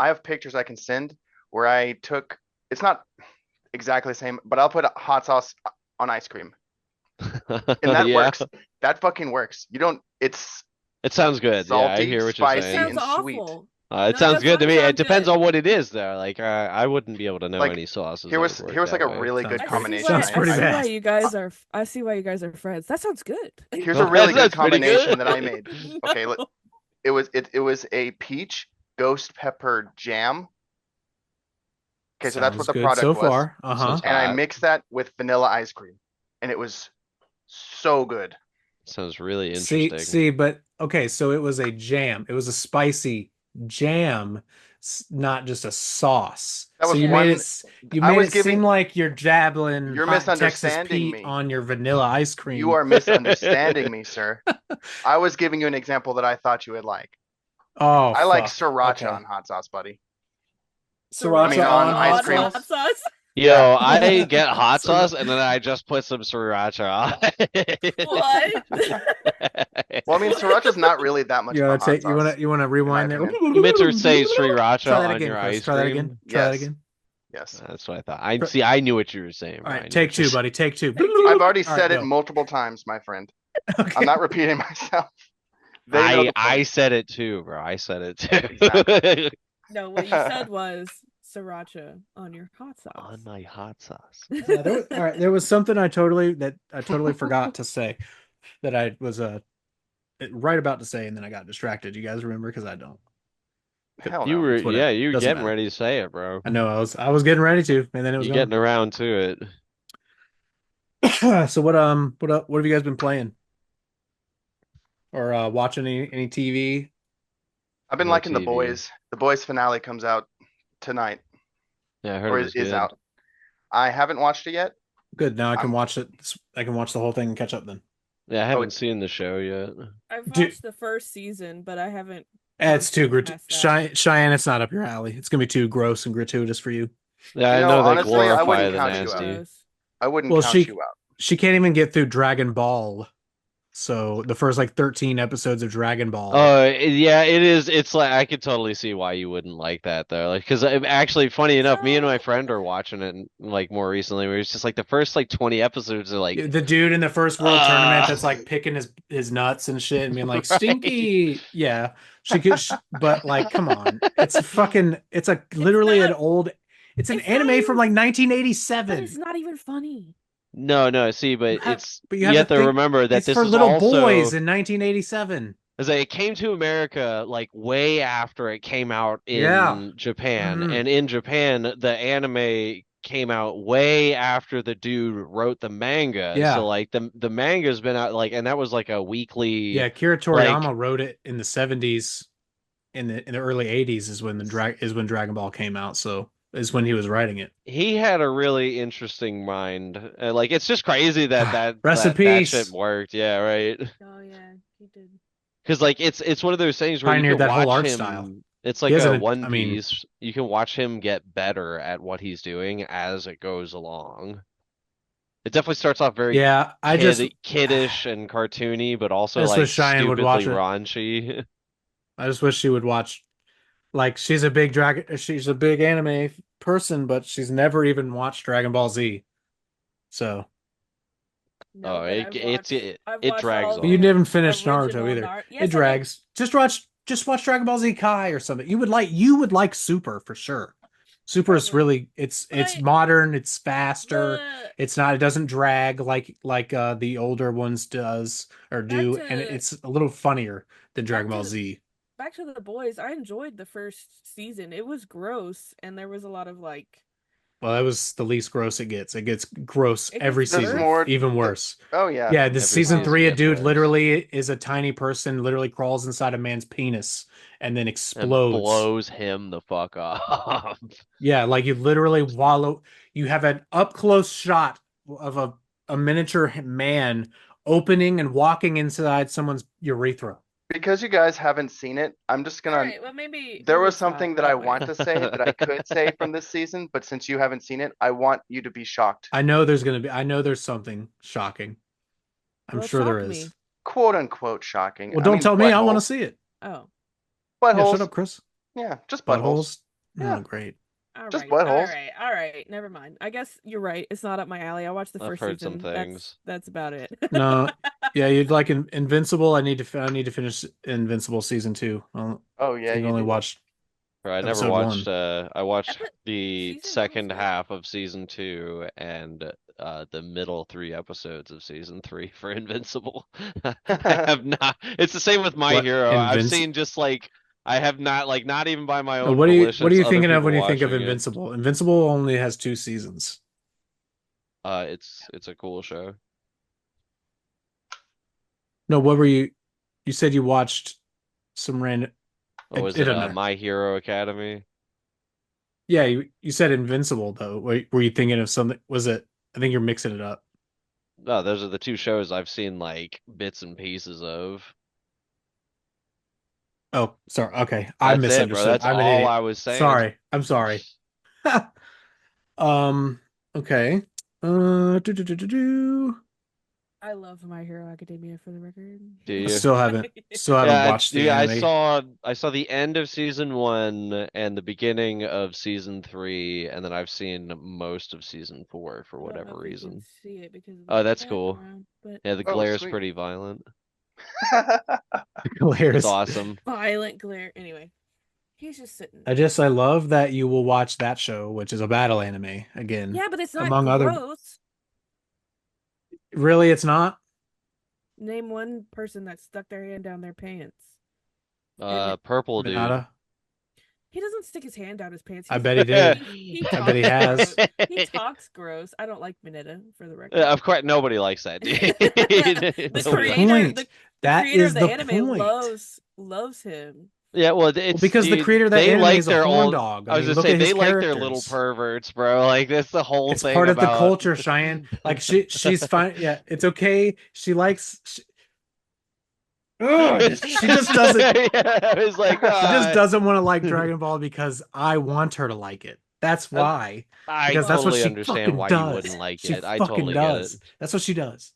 have pictures I can send where I took. It's not exactly the same, but I'll put hot sauce on ice cream, and that Yeah, works. That fucking works. You don't. It's it sounds good. Yeah, I salty, hear what you're It spicy, saying. sounds and sweet. awful. It No, it sounds does good to not me. It sound depends good. on what it is, though. Like I wouldn't be able to know Like any sauces that would work here was like that a way. really good combination. Sounds pretty bad. I see why you guys are friends. That sounds good. Here's a really good That's pretty combination good. that I made. Okay, No. it was a peach ghost pepper jam Okay, so that's what Sounds the good so product was. far. Sounds And I hot. mixed that with vanilla ice cream, and it was so good. Sounds really See, interesting. see, but okay, so it was a jam. It was a spicy jam, not just a sauce. That So was one. you I made was it seem giving. like you're dabbling You're hot Texas misunderstanding Pete me. on your vanilla ice You cream. are misunderstanding me, sir. I was giving you an example that I thought you would like. Oh, I like fuck. sriracha Okay. on hot sauce, buddy. I mean, Sriracha Sriracha on on ice hot on cream. hot sauce? sauce. Yeah. Yo, I get hot So, sauce and then I just put some sriracha on What? it. Well, I mean, sriracha's not really that much you of a wanna hot take sauce, you wanna in my rewind there? opinion. You meant to say sriracha Try that on again, your Chris. ice Try that again. cream? Try that Yes. again. Yes. That's what I thought. I knew what you were saying, All bro. I right, knew take what you two, buddy. Take two. Take two. I've already All right, said it go. multiple times, my friend. I'm Okay. not repeating myself. They know the I point. said it too, bro. I said it too. Exactly. No, what you said was sriracha on your hot On sauce. my hot sauce. Yeah, all right, there was something I totally forgot to say that I was right about to say and then I got distracted. You guys remember? Because I don't. Hell You no. were, It's yeah, whatever. you were Doesn't getting matter. ready to say it, bro. I know I was getting ready to, and then it was You're getting gone. around to it. So what have you guys been playing? Or watching any TV? I've been No liking The TV. Boys. The Boys finale comes out tonight, Yeah, I heard or it is, was is good. out. I haven't watched it yet. Good. Now I can I'm. watch it. I can watch the whole thing and catch up then. Yeah, I Oh, haven't seen the show yet. I've Dude, watched the first season, but I haven't it's gone too past that. Cheyenne, it's not up your alley. It's gonna be too gross and gratuitous for you. Yeah, you I know, know they honestly, I It's glorify wouldn't the count pretty you out. nasty. gross. I wouldn't Well, count you out. she can't even get through Dragon Ball. So the first like 13 episodes of Dragon Ball. Yeah, it is. It's like I could totally see why you wouldn't like that though. Like, because actually, funny enough, me and my So friend are watching it like more recently. Where it's just like the first like 20 episodes are like, The dude in the first world tournament uh, that's like picking his nuts and shit and being like right? stinky. Yeah, but like, come on, it's a it's literally an not. old. It's an It's not anime from even. like But it's 1987. not even funny. No, no. See, but You have you to have to think remember that it's this for is little boys also in 1987. is that it came to America like way after it came out Yeah. in Japan, Hmm. and in Japan the anime came out way after the dude wrote the manga. So Yeah. like the manga's been out like, and that was like a Yeah. weekly Akira like Toriyama wrote it in the 70s. In the early 80s is when Dragon Ball came out. So is when he was writing it. he had a really interesting mind. Like it's just crazy that Rest in that shit peace. worked. Yeah, right. Oh yeah, he did. Because like it's one of those things where you Pioneered can that whole watch art style. him. It's He like a hasn't. One I mean, Piece. You can watch him get better at what he's doing as it goes along. It definitely starts off very yeah. kiddish and cartoony, but I also just like wish Cheyenne would stupidly watch it. raunchy. I just wish she would watch. Like she's a big anime person, but she's never even watched Dragon Ball Z. So, No, Oh, but I've it watched drags all but you the on. didn't finish Naruto original either. Naruto. It Yes, I did. drags. Just watch Dragon Ball Z Kai or something. You would like Super for sure. Super is Probably. really But it's modern, it's faster. the It doesn't drag like the older ones does or back do, and to it's a little funnier than back Dragon Ball to Z. back to the boys. I enjoyed the first season. It was gross, and there was a lot of like Well, that was the least gross it gets. It gets gross it gets every There's season, worse. more. even The, worse. oh yeah. Yeah, this Every season Oh, season three, a gets dude worse literally is a tiny person, literally crawls inside a man's penis and then and explodes. blows him the fuck off. Yeah, like you literally wallow. You have an up close shot of a miniature man opening and walking inside someone's urethra. Because you guys haven't seen it, I'm just all gonna. right. Well, There maybe was it's not something that I that way. want to say that I could say from this season, but since you haven't seen it, I want you to be shocked. I know there's something shocking. I'm Well, sure there shock is. me. Quote unquote shocking. Well, I don't mean tell me. I want to buttholes. see it. Oh, Yeah, shut Buttholes. up, Chris. Yeah, just buttholes. Buttholes. Yeah, Oh, great. just buttholes. all right. Never mind. I guess you're right. It's not up my alley. I watched the I've first heard some season. things. That's about it. No, yeah, you'd like Invincible. I need to finish Invincible season 2. Oh yeah, I've you only do. watched Or I never episode watched 1. I watched the Season 1 was second good. half of season 2 and the middle 3 episodes of season 3 for Invincible. I have not. It's the same with My What Hero. Invinci I have not not even by my No, own what are volitions, you other thinking of people when you think of watching it. Invincible? Invincible only has 2 seasons. It's a cool show. No, what were you? You said you watched some random. What was It it? doesn't matter. My Hero Academy. Yeah, you said Invincible though. Were you thinking of something? Was it? I think you're mixing it up. No, those are the two shows I've seen like bits and pieces of. Oh, sorry. Okay, I That's it, bro. misunderstood. That's I'm an all idiot. I was saying. Sorry. I'm sorry. Okay. Do. I love My Hero Academia for the record. Do you? Still haven't Yeah, watched the yeah, anime. I saw the end of season 1 and the beginning of season 3, and then I've seen most of season 4 for I don't know whatever if you can reason. see it because of the Oh, that's cool. background, but Yeah, the Oh, glare is sweet. pretty violent. It's Hilarious. awesome. violent glare. Anyway, he's just sitting. I love that you will watch that show, which is a battle anime again, Yeah, but it's not among other. gross. Really, it's not. Name one person that stuck their hand down their pants. And Purple dude. Minata. he doesn't stick his hand down his pants. I bet he did. He I bet he has. gross. He talks gross. I don't like Mineta for the record. Of course, nobody likes that dude. The That's the Nobody likes creator, point. the That creator is of the the anime point. loves him. Yeah, well, Well, it's because the dude, creator of that they anime like is a their horn old. dog. I I was mean, just look say at they his like their little characters. perverts, bro. Like that's the whole It's thing part of the about. culture, Cheyenne. Like she's fine. Yeah, it's okay. She likes. She just doesn't. Yeah, it's like She just doesn't want to like Dragon Ball because I want her to like it. That's why. I Because that's what totally she understand fucking why you wouldn't does. like She it. I fucking totally get it. does. That's what she does.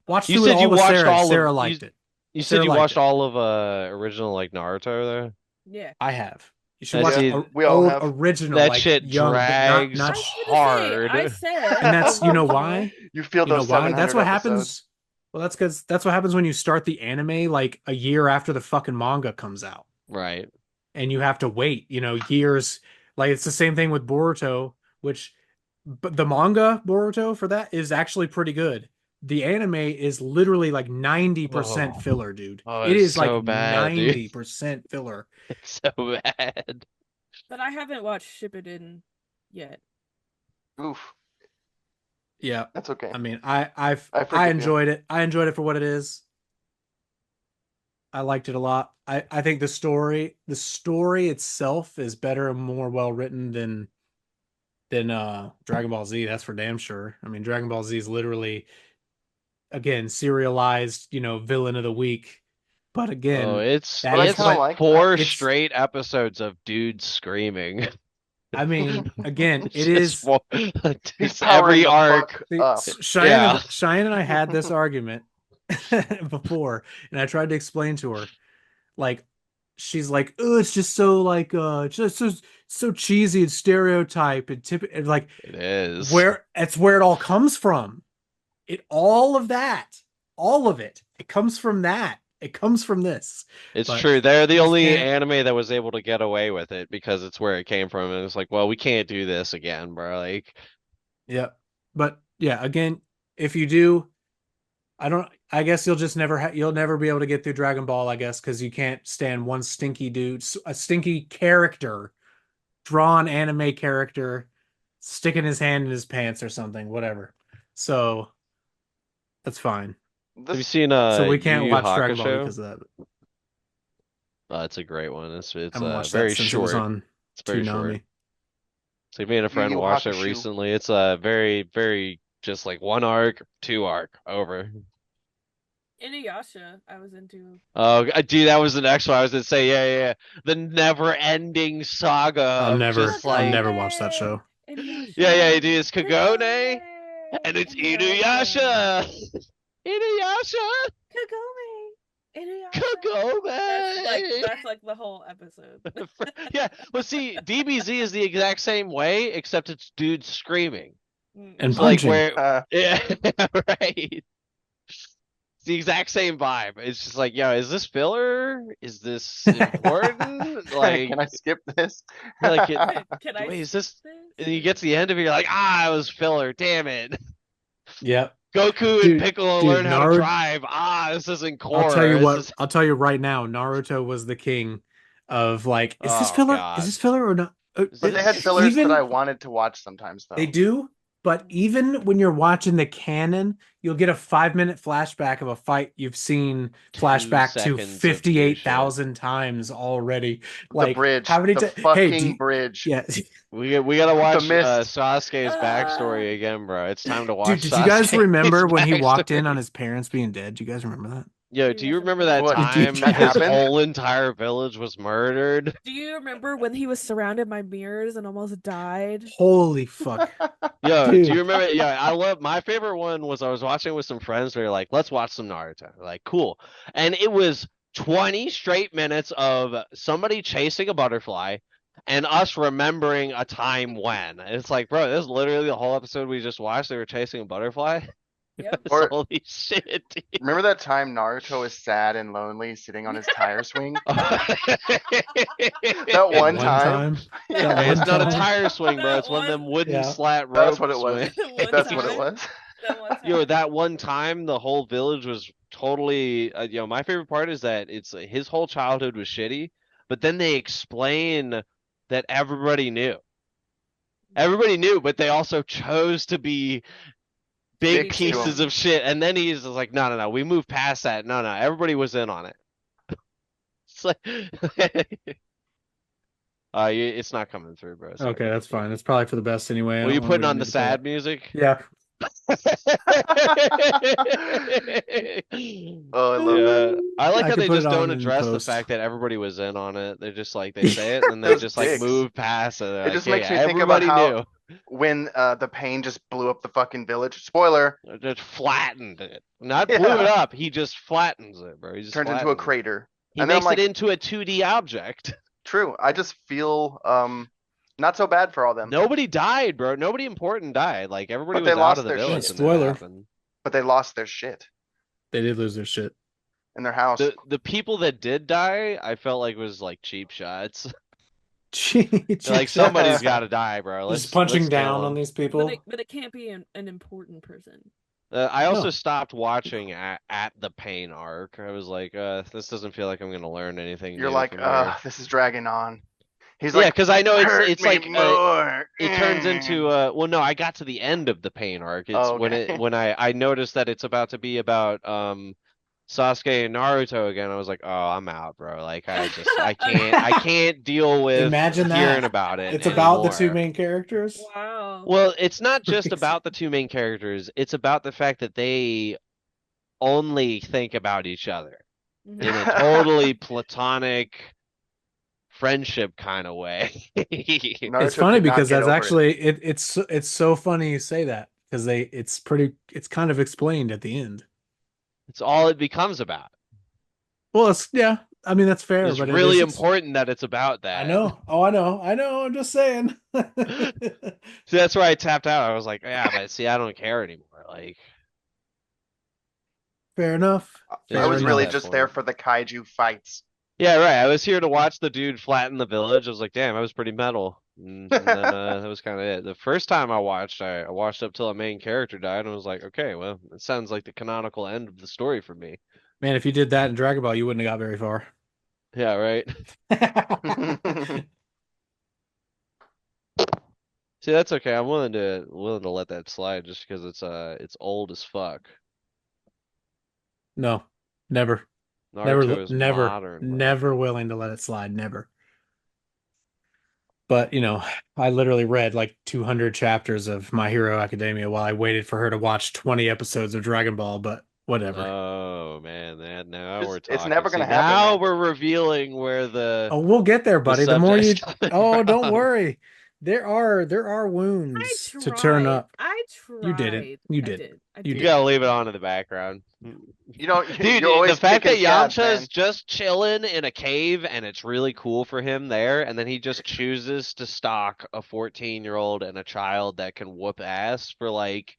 Watch You through it said you all with watched Sarah, and all of Sarah liked it. you said Sarah you liked watched it. all of original like Naruto there. Yeah. I have. You should I watch see We all old have. original, that like shit young, but not drags I not. was gonna say, I hard. said And that's original. why. You feel You know those why? That's 700 what episodes. happens. Well, that's because that's what happens when you start the anime like a year after the fucking manga comes out, Right. and you have to wait, years. Like it's the same thing with Boruto, which, but the manga Boruto for that is actually pretty good. The anime is literally like 90% Oh, filler, dude. oh, It it's is like so bad, dude. 90% filler. It's so bad. But I haven't watched Shippuden yet. Oof. Yeah. That's okay. I mean, I I forgive you. enjoyed it. I enjoyed it for what it is. I liked it a lot. I think the story itself is better and more well written than Dragon Ball Z, that's for damn sure. I mean, Dragon Ball Z is literally again serialized, villain of the week. But Oh, again, But that I is kind of what like that. four it's straight episodes of dudes screaming. I mean, again, it Just is four, He's just powering every the arc. fuck up. Yeah. Cheyenne and I had this argument before, and I tried to explain to her, like, she's like, oh, it's just so like just so cheesy and stereotype and and like It is. where it's where it all comes from. All of that, all of it, it comes from that. It comes from this. It's But true. They're the you just only can't. anime that was able to get away with it because it's where it came from. And it's like, well, we can't do this again, bro. Like, Yeah. But yeah, again, if you do, I don't. I guess you'll just you'll never be able to get through Dragon Ball. I guess because you can't stand one stinky dude, a stinky character, drawn anime character, sticking his hand in his pants or something, whatever. So that's fine. have you This seen So we Yu can't Yu watch Dragon Ball Hakusho? because of that. It's a great one. It's I haven't watched that very since it was short. on It's very short. Toonami. So me and a Yu friend Yu watched it Hakusho. recently. It's very, very just like one arc, two arc over. Inuyasha, I was into. Oh, dude, that was the next one I was gonna say. Yeah, yeah, yeah. The never-ending saga of just I'll like, never watch that show. Inuyasha. yeah, yeah, dude, it's Kagone, Kagome. and it's Inuyasha. Inuyasha, Kagome. Inuyasha. Kagome. That's like the whole episode. Yeah, well, see, DBZ is the exact same way, except it's dudes screaming. Mm. And It's like punching. where, yeah, right. It's the exact same vibe. It's just like, yo, is this filler? Is this important? Like, Can I skip this? you're like, Can I wait, is skip this? And you get to the end of it, you're like, it was filler. Damn it. Yep. Goku and Piccolo learn how to Naruto. drive. This isn't core. I'll tell you This what. is I'll tell you right now. Naruto was the king of like, is this Oh filler? Is God. this filler or not? But they had fillers that Even I wanted to watch sometimes, though. they do, but even when you're watching the canon, you'll get a 5 minute flashback of a fight you've seen 2 flashback to seconds of new shit. 58,000 times already. The Like, bridge, how many the times? Hey, fucking bridge. yeah, We gotta watch mist. Sasuke's Uh, backstory again, bro. It's time to dude, watch did you guys Sasuke's remember when he walked in on backstory. his parents being dead? Do you guys remember that? Yo, He do you wasn't remember there. that What? Did time you That his happened? whole entire village was murdered? Do you remember when he was surrounded by mirrors and almost died? Holy fuck, Yo, do you dude. remember? Yeah, I love my favorite one was I was watching with some friends. They were like, "Let's watch some Naruto." We're like, cool, and it was 20 straight minutes of somebody chasing a butterfly and us remembering a time when. And it's like, bro, this is literally the whole episode we just watched. They were chasing a butterfly. Yep. It's Or holy shit, dude. remember that time Naruto was sad and lonely sitting on his tire swing? That That one one time? time. Yeah, That It's one not a time. tire swing, bro. That It's one of them one, wooden Yeah. slat that's rope what it was. swing. one That's what it time, was. that one Yo, time. that one time, the whole village was totally. My favorite part is that it's his whole childhood was shitty, but then they explain that everybody knew. Everybody knew, but they also chose to be big Dicks to pieces him. of shit. And then he's just like, no, no, no, we moved past that. No, no, everybody was in on it. It's like, it's not coming through, bro. Sorry. Okay, that's fine. It's probably for the best anyway. Were you We putting don't on need the to play sad it. music? Yeah. Oh, I love Yeah, that. I like I how could they put just it don't on in address the post. fact that everybody was in on it. They're just like they say it and then they Those just like dicks. move past it. They're It like, just yeah, makes yeah, me think about everybody how knew. when the pain just blew up the fucking village. Spoiler, Just flattened it. Not blew it yeah, up. He just flattens it, bro. He just turns into a flattens it. crater. He And then I'm makes it like, into a 2D object. true. I just feel not so bad for all them. Nobody died, bro. Nobody important died. Like everybody But they was out of lost the their Yeah, village shit. when that spoiler. happened. But they lost their shit They did lose their shit. in their house. The people that did die, I felt like was like cheap shots. Jeez. Like somebody's got to die, bro. Just punching Let's down kill on him. these people. But it can't be an important person. I also No. stopped watching at the pain arc. I was like, this doesn't feel like I'm gonna learn anything You're new like, from here. this is dragging on. He's Yeah, like, because I know hurt it's me like more. it turns into well, no, I got to the end of the pain arc. It's Oh, okay. when I noticed that it's about to be about Sasuke and Naruto again. I was like, oh, I'm out, bro. Like I can't deal with Imagine hearing that. about it It's about the two anymore. main characters. Wow. Well, it's not just Crazy. about the two main characters. It's about the fact that they only think about each other Mhm. in a totally platonic friendship kind of way. It's Naruto funny could not because get that's over it. actually it's so funny you say that because it's kind of explained at the end. It's all it becomes about. Well, yeah, I mean that's fair, It's but really it's important that it's about that. I know. Oh, I know. I'm just saying. So that's where I tapped out. I was like, yeah, but see, I don't care anymore. Like, Fair enough. I Fair was at really enough. that just there point. for the kaiju fights. Yeah, right. I was here to watch the dude flatten the village. I was like, damn, I was pretty metal. And then that was kind of it. The first time I watched up till a main character died, and I was like, okay, well, it sounds like the canonical end of the story for me. Man, if you did that in Dragon Ball, you wouldn't have got very far. Yeah, right. See, that's okay. I'm willing to let that slide just because it's old as fuck. No, never, Naruto is never, modern, bro. never willing to let it slide. Never. But I literally read like 200 chapters of My Hero Academia while I waited for her to watch 20 episodes of Dragon Ball. But whatever. Oh man, now we're It's talking. never gonna See, happen, now man. we're revealing where the Oh, we'll get there, buddy. The more you, subject's oh, coming don't from. worry. There are I wounds to tried. turn up. I tried. You didn't. You I didn't. did. I You You did. gotta leave it on in the background. Dude, Dude, you're always the fact that picking scabs, Yamcha's man. just chilling in a cave and it's really cool for him there, and then he just chooses to stalk a 14-year-old and a child that can whoop ass for like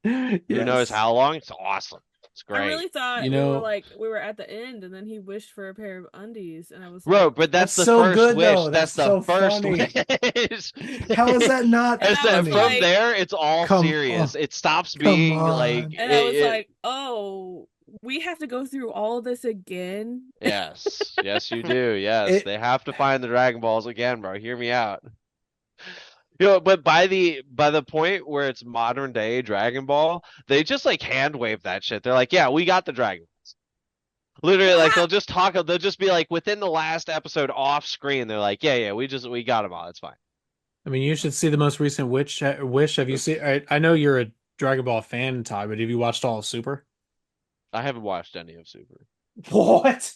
who knows Yes. how long. It's awesome. It's I great. really thought You we know- were at the end, and then he wished for a pair of undies, and I was Bro, like, but that's the That's so first good, wish. though. That's That's the so first funny. wish. How is that not And I was funny? From like- there, it's all Come serious. on. It stops Come being on. like and I was it- like, oh, We have to go through all of this again. Yes, yes, you do. Yes, It they have to find the Dragon Balls again, bro. Hear me out. You know, but by the point where it's modern day Dragon Ball, they just like hand wave that shit. They're like, yeah, we got the Dragon. Literally, Well, like they'll just talk. They'll just be like within the last episode off screen. They're like, yeah, we got them all. It's fine. I mean, you should see the most recent Wish. Have you seen? I know you're a Dragon Ball fan, Ty, but have you watched all of Super? I haven't watched any of Super. What?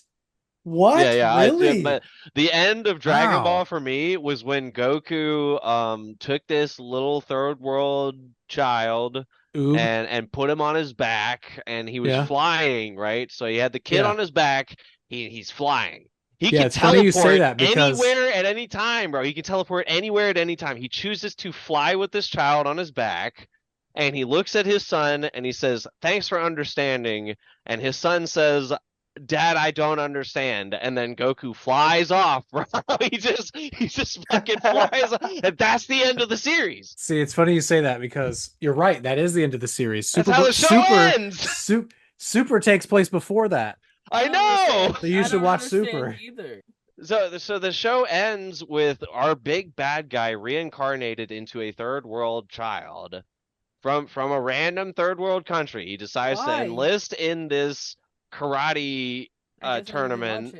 Yeah, What? yeah. I did, Really? but the end of Dragon Ball Wow. for me was when Goku took this little third world child Oob. and put him on his back and he was Yeah. flying, right? So he had the kid Yeah. on his back, he's flying. He Yeah. can It's funny you say teleport that because anywhere at any time, bro. He can teleport anywhere at any time. He chooses to fly with this child on his back and he looks at his son and he says, "Thanks for understanding." And his son says, "Dad, I don't understand." And then Goku flies off, bro. He just fucking flies off. And that's the end of the series. see, it's funny you say that because you're right. That is the end of the series. That's how the show ends. Super takes place before that. I I don't understand. know. So you I should don't watch understand Super. either. So the show ends with our big bad guy reincarnated into a third world child from a random third world country. He decides to Why? enlist in this karate I guess I need to watch tournament.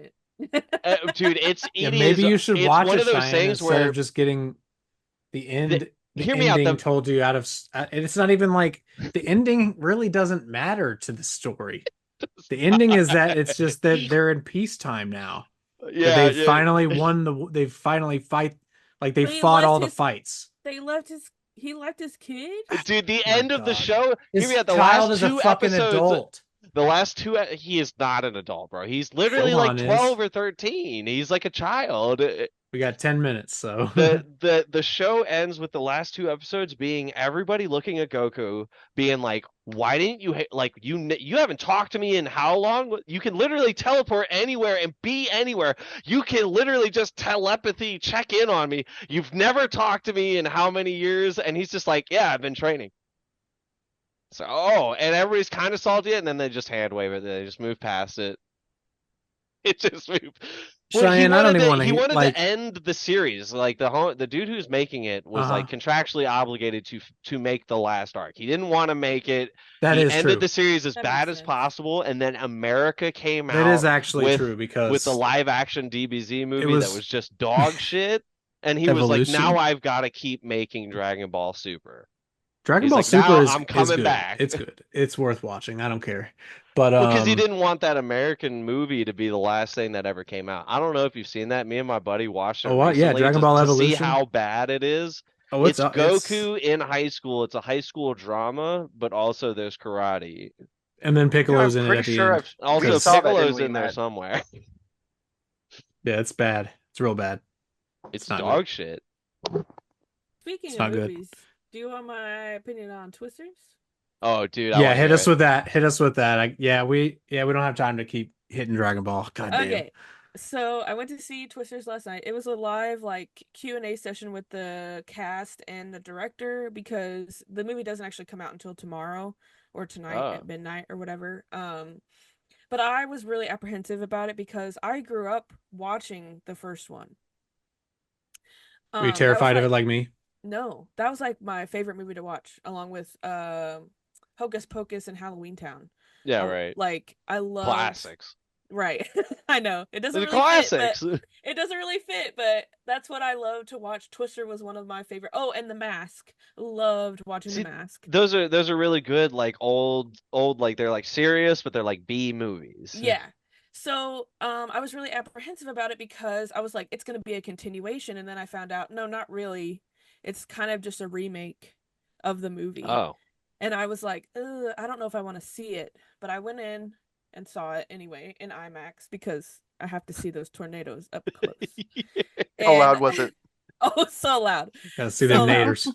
it. Dude, Yeah, maybe you should it's watch one it, of those Cheyenne, things instead of where just getting the the, end, the hear me out. ending told you out of. It's not even like the ending really doesn't matter to the story. The ending is that it's just that they're in peacetime now. That Yeah, they've yeah. finally won the. They've finally fight. Like they But he fought left all the his. fights. They left his. He left his kid. Dude, the My end of the God, show, hear me his out. child is a fucking adult. He is not an adult, bro. He's literally like Gohan is. 12 or 13. He's like a child. We got 10 minutes, so The show ends with the last two episodes being everybody looking at Goku being like, why didn't you like you haven't talked to me in how long? You can literally teleport anywhere and be anywhere. You can literally just telepathy check in on me. You've never talked to me in how many years? And he's just like, yeah, I've been training. So, and everybody's kind of salty, and then they just hand wave it. They just move past it. It just moved. Well, Cheyenne, I don't even want he to wanted to like. end the series. Like the dude who's making it was Uh-huh. like contractually obligated to make the last arc. He didn't want to make it. That He is ended true. the series as That bad makes as sense. possible, and then America came That is out actually with true the because live action DBZ it movie that was was just dog shit. And he was like, now Evolution. I've got to keep making Dragon Ball Super. Dragon He's Ball like, Super now is I'm is coming good. back. It's good. It's worth watching. I don't care. But Well, because he didn't want that American movie to be the last thing that ever came out. I don't know if you've seen that. Me and my buddy watched it oh what? Yeah, recently Dragon to Ball to see Evolution. how bad it is. Oh, It's it's Goku in high school. It's a high school drama, but also there's karate. and then Dude, I'm Piccolo's in it pretty at the sure end we Also, saw because that, didn't Piccolo's we, in there Matt? somewhere. yeah, it's bad. It's real bad. It's Not good. dog shit. It's Speaking of not good. movies, do you want my opinion on Twisters? Oh, dude, I Yeah, want to hit hear us it. with that. Hit us with that. We don't have time to keep hitting Dragon Ball. God damn. Okay, so I went to see Twisters last night. It was a live like Q&A session with the cast and the director because the movie doesn't actually come out until tomorrow or tonight Oh, at midnight or whatever. But I was really apprehensive about it because I grew up watching the first one. Were you That was terrified of it like like me? no, that was like my favorite movie to watch along with Hocus Pocus and Halloween Town. yeah, right. Like I loved. Classics. Right. I know. It doesn't The really fit, but classics. it doesn't really fit, but that's what I love to watch. Twister was one of my favorite. Oh, and The Mask. Loved watching The See, Mask. those are really good, like old, like they're like serious, but they're like B movies. Yeah. So, I was really apprehensive about it because I was like, it's gonna be a continuation, and then I found out, no, not really. It's kind of just a remake of the movie. Oh. And I was like, ugh, I don't know if I want to see it, but I went in and saw it anyway in IMAX because I have to see those tornadoes up close. How loud And was it? oh, so loud, Gotta see so them loud. naders.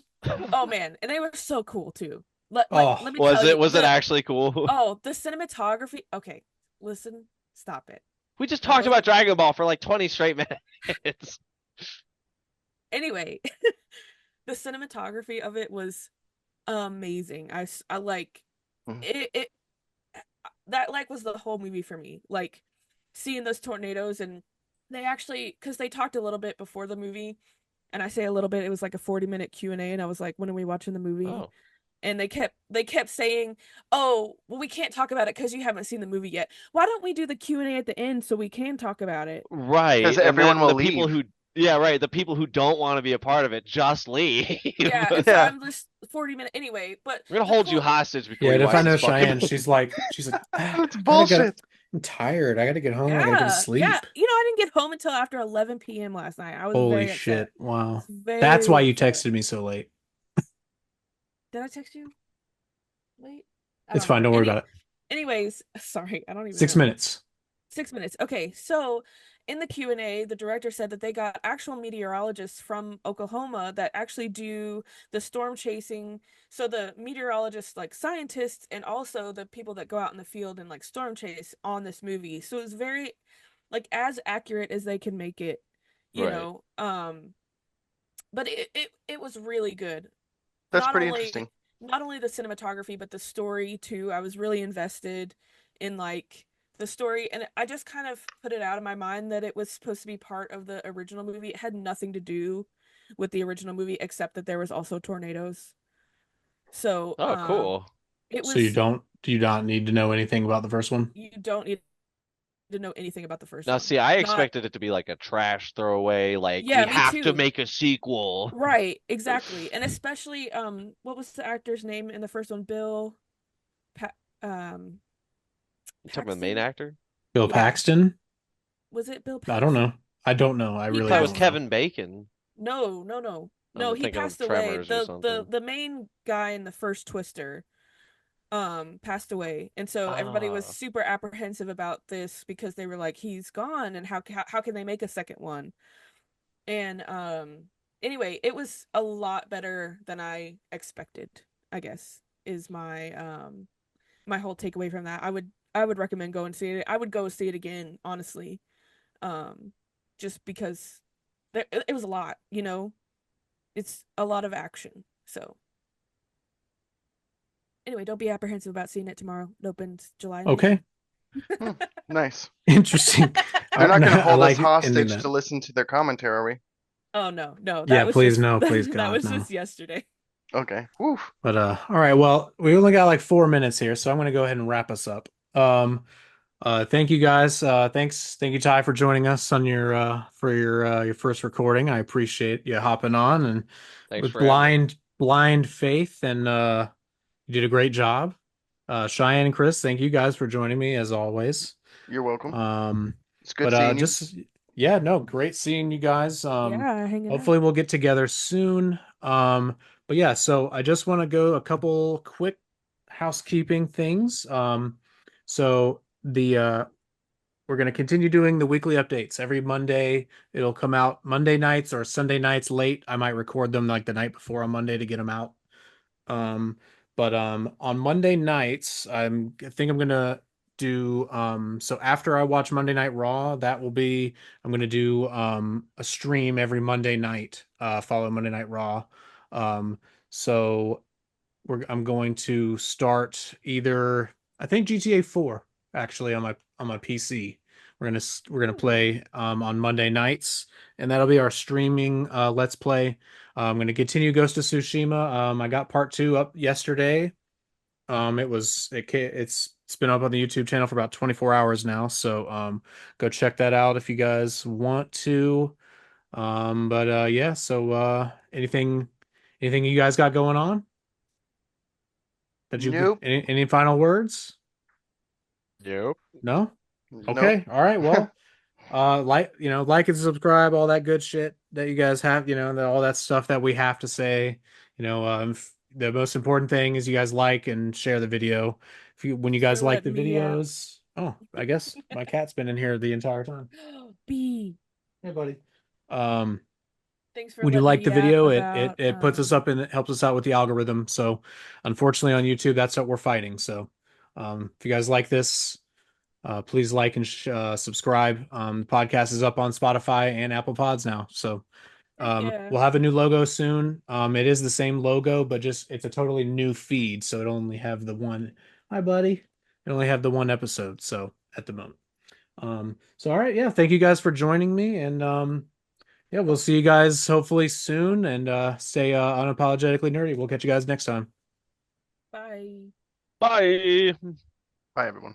Oh man, and they were so cool too. Let Oh, me Was tell it you, was it actually cool? the cinematography. Okay, listen, stop it. We just That talked about wasn't Dragon Ball for like 20 straight minutes. anyway. The cinematography of it was amazing. I like Mhm. it. that like was the whole movie for me. Like seeing those tornadoes, and they actually, because they talked a little bit before the movie, and I say a little bit, it was like a 40-minute Q&A, and I was like, when are we watching the movie? Oh, And they kept saying, "Oh, well, we can't talk about it because you haven't seen the movie yet. Why don't we do the Q&A at the end so we can talk about it?" Because right. And everyone then will the people leave. who, yeah, right. The people who don't want to be a part of it just leave. Yeah, and so Yeah. I'm just 40 minute anyway. But We're gonna the hold you cool, hostage before Yeah, and you if I watch know this fucking Cheyenne, movie. she's like, ah, It's I gotta get. bullshit. I'm tired. I gotta get home. I gotta go to yeah. sleep. I didn't get home until after 11 p.m. last night. I was Holy very upset. shit! Wow, that's Very why you upset. texted me so late. Did I text you late? I It's don't fine. remember. Don't worry about it. Anyways, sorry, I don't even 6 minutes. know. 6 minutes. Okay, so in the Q&A, the director said that they got actual meteorologists from Oklahoma that actually do the storm chasing. So the meteorologists, like scientists, and also the people that go out in the field and like storm chase on this movie. So it's very like as accurate as they can make it, you Right. know. But it was really good. That's Not pretty only interesting. not only the cinematography, but the story too. I was really invested in like the story, and I just kind of put it out of my mind that it was supposed to be part of the original movie. It had nothing to do with the original movie except that there was also tornadoes. So, Oh, cool. it So you was don't do you not need to know anything about the first one? you don't need to know anything about the first Now, one. see, I Not expected it to be like a trash throwaway, like we Yeah, me have to too. make a sequel. Right, exactly. And especially what was the actor's name in the first one? Pa um You talking about the main Paxton? actor? Bill Yeah. Paxton? Was it Bill I don't Paxton? know. I don't know. I He I really thought it was don't passed. know. Kevin Bacon. No, no, no. No, I'm he thinking of passed away. Tremors or The something. the main guy in the first Twister passed away. And so everybody was Ah, super apprehensive about this because they were like he's gone, and how can they make a second one? And anyway, it was a lot better than I expected, I guess, is my whole takeaway from that. I would recommend going and see it. I would go see it again, honestly. Um just because it was a lot. It's a lot of action. So anyway, don't be apprehensive about seeing it tomorrow. It opens July 9th. Okay, Hmm, nice. interesting. They're not going to I hold us like ending hostage that. to listen to their commentary, are we? Oh no, no, Yeah, that was please just no, please that God was no. just yesterday. Okay. Woo. But all right. Well, we only got like 4 minutes here, so I'm gonna go ahead and wrap us up. Thank you guys. Thank you, Ty, for joining us on your first recording. I appreciate you hopping on and thanks with for having me. blind faith, and you did a great job. Cheyenne and Chris, thank you guys for joining me as always. You're welcome. Um, It's good but seeing you. just yeah, no, great seeing you guys. Yeah, hanging out. Hopefully we'll get together soon. But yeah, so I just want to go a couple quick housekeeping things. So the we're going to continue doing the weekly updates every Monday. It'll come out Monday nights or Sunday nights late. I might record them like the night before on Monday to get them out. Um, but on Monday nights, I think I'm gonna do so after I watch Monday Night Raw, that will be I'm gonna do a stream every Monday night, following Monday Night Raw. Um, so I'm going to start either I think GTA 4 actually on my PC. We're gonna Hmm. play on Monday nights, and that'll be our streaming let's play. I'm gonna continue Ghost of Tsushima. I got part two up yesterday. It's been up on the YouTube channel for about 24 hours now, so go check that out if you guys want to. But yeah, so anything you guys got going on? Nope. Any final words? Yep. No? Nope. Okay. All right. Well, like and subscribe, all that good shit that you guys have, all that stuff that we have to say. The most important thing is you guys like and share the video. When you Thanks guys for like the letting me out. videos, oh, I guess my cat's been in here the entire time. B. Hey, buddy. Um, Thanks for when you letting like the me out video, it about it puts us up and it helps us out with the algorithm. So, unfortunately, on YouTube, that's what we're fighting. So, if you guys like this. Please like and subscribe. The podcast is up on Spotify and Apple Pods now. So heck yeah. we'll have a new logo soon. It is the same logo, but just it's a totally new feed. So it'll only have the one. Hi, buddy. We only have the one episode, so at the moment. So all right, yeah, thank you guys for joining me, and yeah, we'll see you guys hopefully soon, and stay unapologetically nerdy. We'll catch you guys next time. Bye. Bye. Bye, everyone.